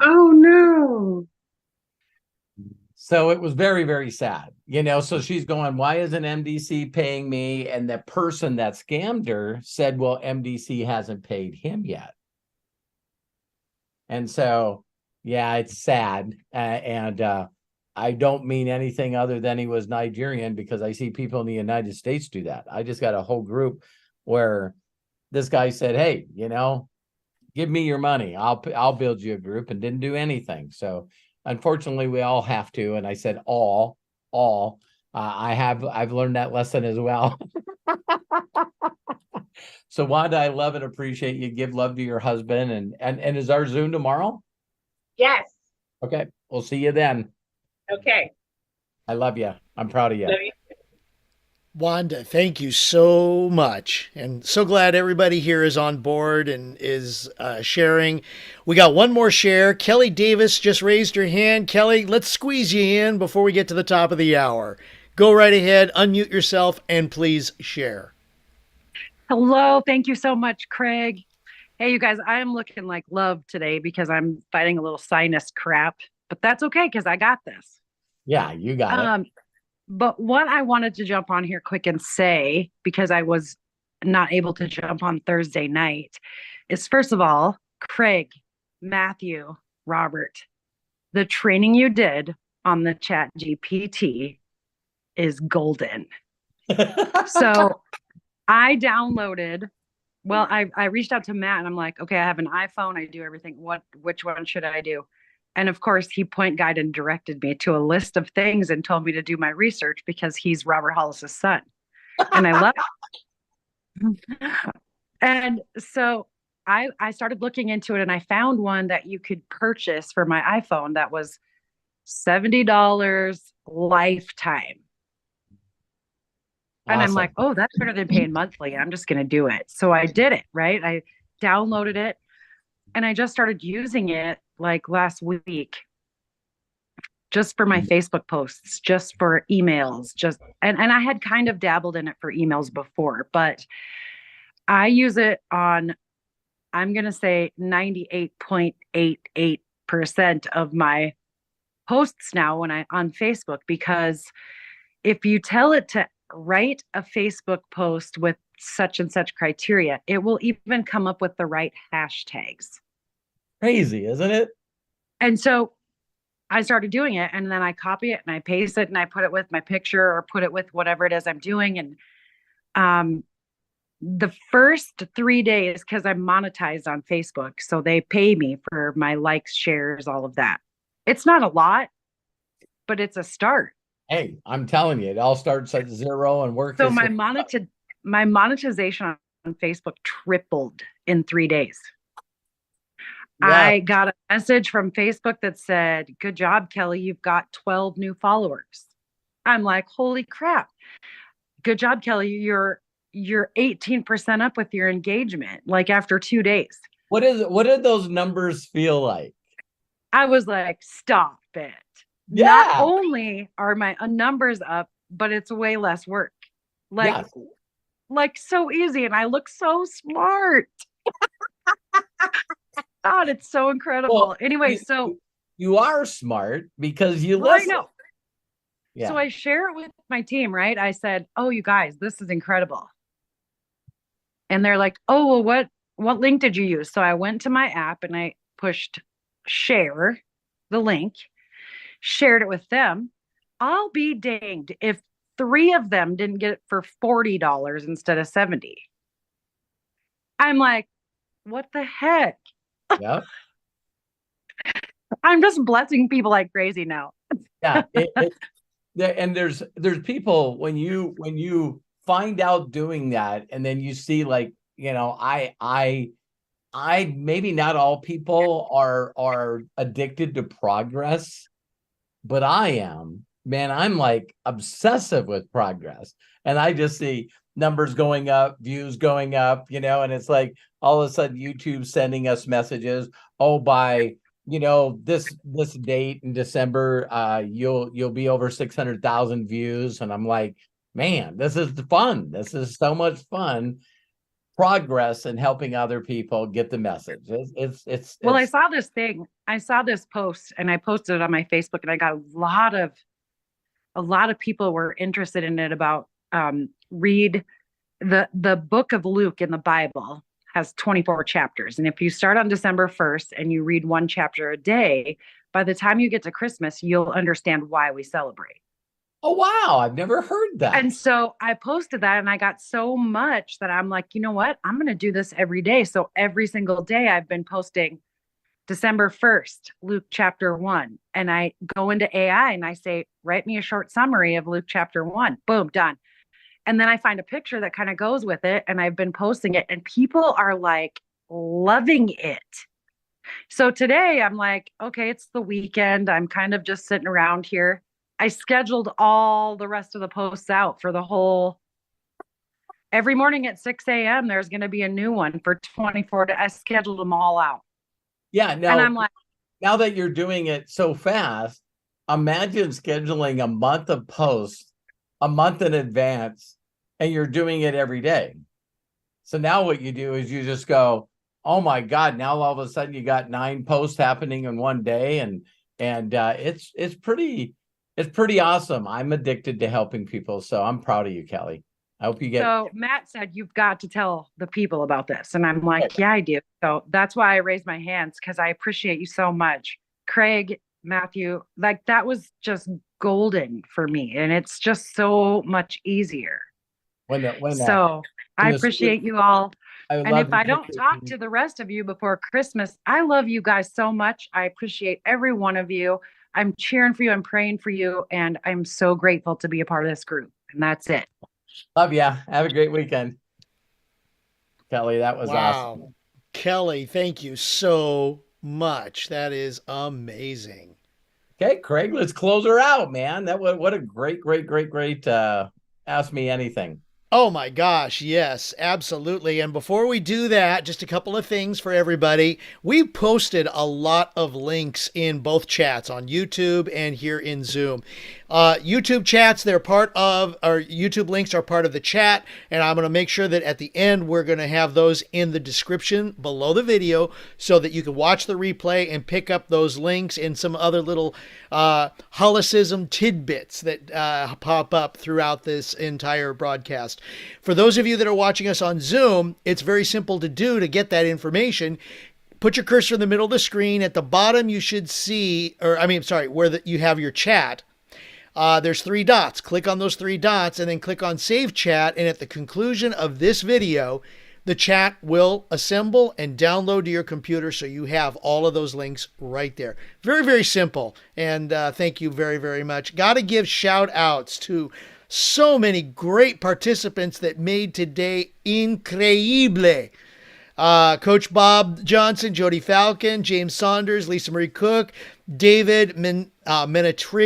S10: Oh no.
S2: So it was very, very sad, so she's going, why isn't MDC paying me? And the person that scammed her said, well, MDC hasn't paid him yet. And so, yeah, it's sad. And I don't mean anything other than he was Nigerian, because I see people in the United States do that. I just got a whole group where this guy said, hey, give me your money. I'll build you a group, and didn't do anything. So unfortunately, we all have to. And I said, all. I've learned that lesson as well. So Wanda, I love and appreciate you. Give love to your husband. And is our Zoom tomorrow?
S10: Yes.
S2: Okay. We'll see you then.
S10: Okay.
S2: I love you. I'm proud of you.
S10: Love you.
S1: Wanda, thank you so much. And so glad everybody here is on board and is sharing. We got one more share. Kelly Davis just raised her hand. Kelly, let's squeeze you in before we get to the top of the hour. Go right ahead, unmute yourself, and please share.
S11: Hello. Thank you so much, Craig. Hey, you guys, I am looking like love today because I'm fighting a little sinus crap, but that's okay because I got this.
S2: Yeah, you got it.
S11: But what I wanted to jump on here quick and say, because I was not able to jump on Thursday night, is first of all, Craig, Matthew, Robert, the training you did on the Chat GPT is golden. So I downloaded, I reached out to Matt and I'm like, okay, I have an iPhone. I do everything. Which one should I do? And of course, he point guided and directed me to a list of things and told me to do my research because he's Robert Hollis's son. And I love it. And so I started looking into it, and I found one that you could purchase for my iPhone that was $70 lifetime. And I'm like, oh, that's better than paying monthly. I'm just going to do it. So I did it, right? I downloaded it and I just started using it like last week, just for my Facebook posts, just for emails, and I had kind of dabbled in it for emails before, but I use it on, I'm going to say 98.88% of my posts now on Facebook, because if you tell it to write a Facebook post with such and such criteria, it will even come up with the right hashtags.
S2: Crazy, isn't it?
S11: And so I started doing it, and then I copy it and I paste it and I put it with my picture or put it with whatever it is I'm doing. And the first 3 days, because I'm monetized on Facebook, so they pay me for my likes, shares, all of that. It's not a lot, but it's a start.
S2: Hey, I'm telling you, it all starts at zero and works.
S11: So my monetization on Facebook tripled in 3 days. Yeah. I got a message from Facebook that said, good job, Kelly. You've got 12 new followers. I'm like, holy crap. Good job, Kelly. You're 18% up with your engagement, like after 2 days.
S2: What did those numbers feel like?
S11: I was like, stop it.
S2: Yeah.
S11: Not only are my numbers up, but it's way less work. Like so easy. And I look so smart. God, it's so incredible. Well, anyway, so
S2: you are smart because you listen.
S11: I know. Yeah. So I share it with my team, right? I said, oh, you guys, this is incredible. And they're like, oh, well, what link did you use? So I went to my app and I pushed share the link, shared it with them. I'll be danged if 3 of them didn't get it for $40 instead of $70. I'm like, what the heck?
S2: Yeah.
S11: I'm just blessing people like crazy now.
S2: Yeah. And there's people when you find out doing that, and then you see, like, I maybe not all people are addicted to progress, but I am, man. I'm like obsessive with progress. And I just see numbers going up, views going up, and it's like all of a sudden YouTube sending us messages. Oh, by this date in December, you'll be over 600,000 views. And I'm like, man, this is fun. This is so much fun. Progress and helping other people get the message. It's
S11: well, I saw this thing. I saw this post and I posted it on my Facebook, and I got a lot of people were interested in it about read the book of Luke in the Bible has 24 chapters. And if you start on December 1st and you read one chapter a day, by the time you get to Christmas, you'll understand why we celebrate.
S2: Oh, wow. I've never heard that.
S11: And so I posted that and I got so much that I'm like, you know what? I'm going to do this every day. So every single day I've been posting December 1st, Luke chapter 1. And I go into AI and I say, write me a short summary of Luke chapter 1. Boom, done. And then I find a picture that kind of goes with it. And I've been posting it and people are like loving it. So today I'm like, okay, it's the weekend. I'm kind of just sitting around here. I scheduled all the rest of the posts out for the whole, every morning at 6 a.m. there's going to be a new one for 24. I scheduled them all out.
S2: Yeah. No,
S11: and I'm like,
S2: now that you're doing it so fast, imagine scheduling a month of posts a month in advance and you're doing it every day. So now what you do is you just go, oh my God, now all of a sudden you got 9 posts happening in one day. And it's pretty awesome. I'm addicted to helping people. So I'm proud of you, Kelly. I hope you get.
S11: So Matt said, you've got to tell the people about this. And I'm like, yeah, I do. So that's why I raised my hands, because I appreciate you so much. Craig, Matthew, like that was just golden for me. And it's just so much easier. So I appreciate you all. And if I don't talk to the rest of you before Christmas, I love you guys so much. I appreciate every one of you. I'm cheering for you. I'm praying for you. And I'm so grateful to be a part of this group. And that's it.
S2: Love ya. Have a great weekend. Kelly, that was awesome.
S1: Kelly, thank you so much. That is amazing.
S2: Okay, Craig, let's close her out, man. What a great Ask Me Anything.
S1: Oh my gosh, yes, absolutely. And before we do that, just a couple of things for everybody. We posted a lot of links in both chats on YouTube and here in Zoom. YouTube chats, they're part of, or YouTube links are part of the chat, and I'm going to make sure that at the end we're going to have those in the description below the video so that you can watch the replay and pick up those links and some other little Hollisism tidbits that pop up throughout this entire broadcast. For those of you that are watching us on Zoom, it's very simple to do to get that information. Put your cursor in the middle of the screen. At the bottom, you should see, where you have your chat. There's 3 dots. Click on those 3 dots and then click on Save Chat. And at the conclusion of this video, the chat will assemble and download to your computer so you have all of those links right there. Very, very simple. And thank you very, very much. Got to give shout outs to so many great participants that made today increíble. Coach Bob Johnson, Jody Falcon, James Saunders, Lisa Marie Cook, David Menetre.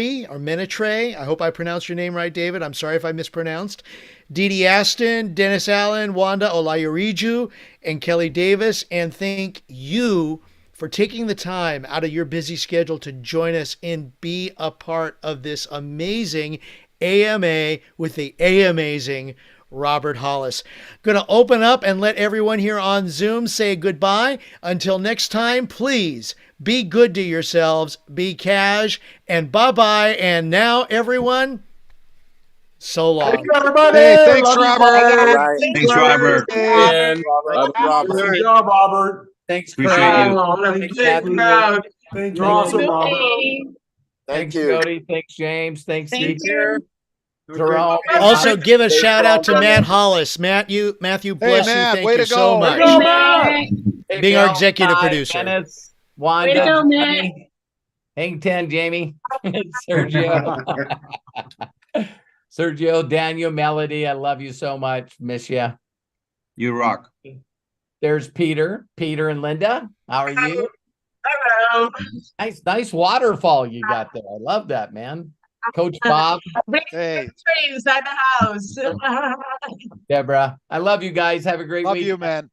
S1: I hope I pronounced your name right, David. I'm sorry if I mispronounced. Dee Dee Aston, Dennis Allen, Wanda Olayuriju, and Kelly Davis. And thank you for taking the time out of your busy schedule to join us and be a part of this amazing AMA with the amazing Robert Hollis. Going to open up and let everyone here on Zoom say goodbye. Until next time, please be good to yourselves, be cash, and bye-bye. And now, everyone, so long.
S3: Thank you, everybody. Hey, thanks, Robert.
S9: Right.
S12: Thanks, Robert.
S9: Robert.
S5: Good job, Robert.
S2: Thanks,
S12: Appreciate
S2: Craig.
S12: you.
S5: Thank you. Awesome, Robert.
S9: Thank
S2: Thanks,
S9: you.
S2: Jody. Thanks, James. Thanks,
S8: Thank
S2: Steve. Jerome.
S1: Also, give a shout out to Matt Hollis. Matthew, bless you.
S3: Matt,
S1: Thank
S3: way
S1: you
S3: to
S1: so
S3: go.
S1: much.
S3: Way to go, Matt.
S1: Being our executive producer.
S2: Dennis, Wanda,
S8: Way to go, Matt.
S2: Jamie, Hang 10, Jamie, Sergio. Sergio, Daniel, Melody, I love you so much. Miss you.
S12: You rock.
S2: There's Peter and Linda. How are you?
S8: Hello.
S2: Nice waterfall you got there. I love that, man. Coach Bob,
S3: Hey,
S4: inside the house.
S2: Deborah. I love you guys. Have a great
S3: love
S2: week.
S3: you, man.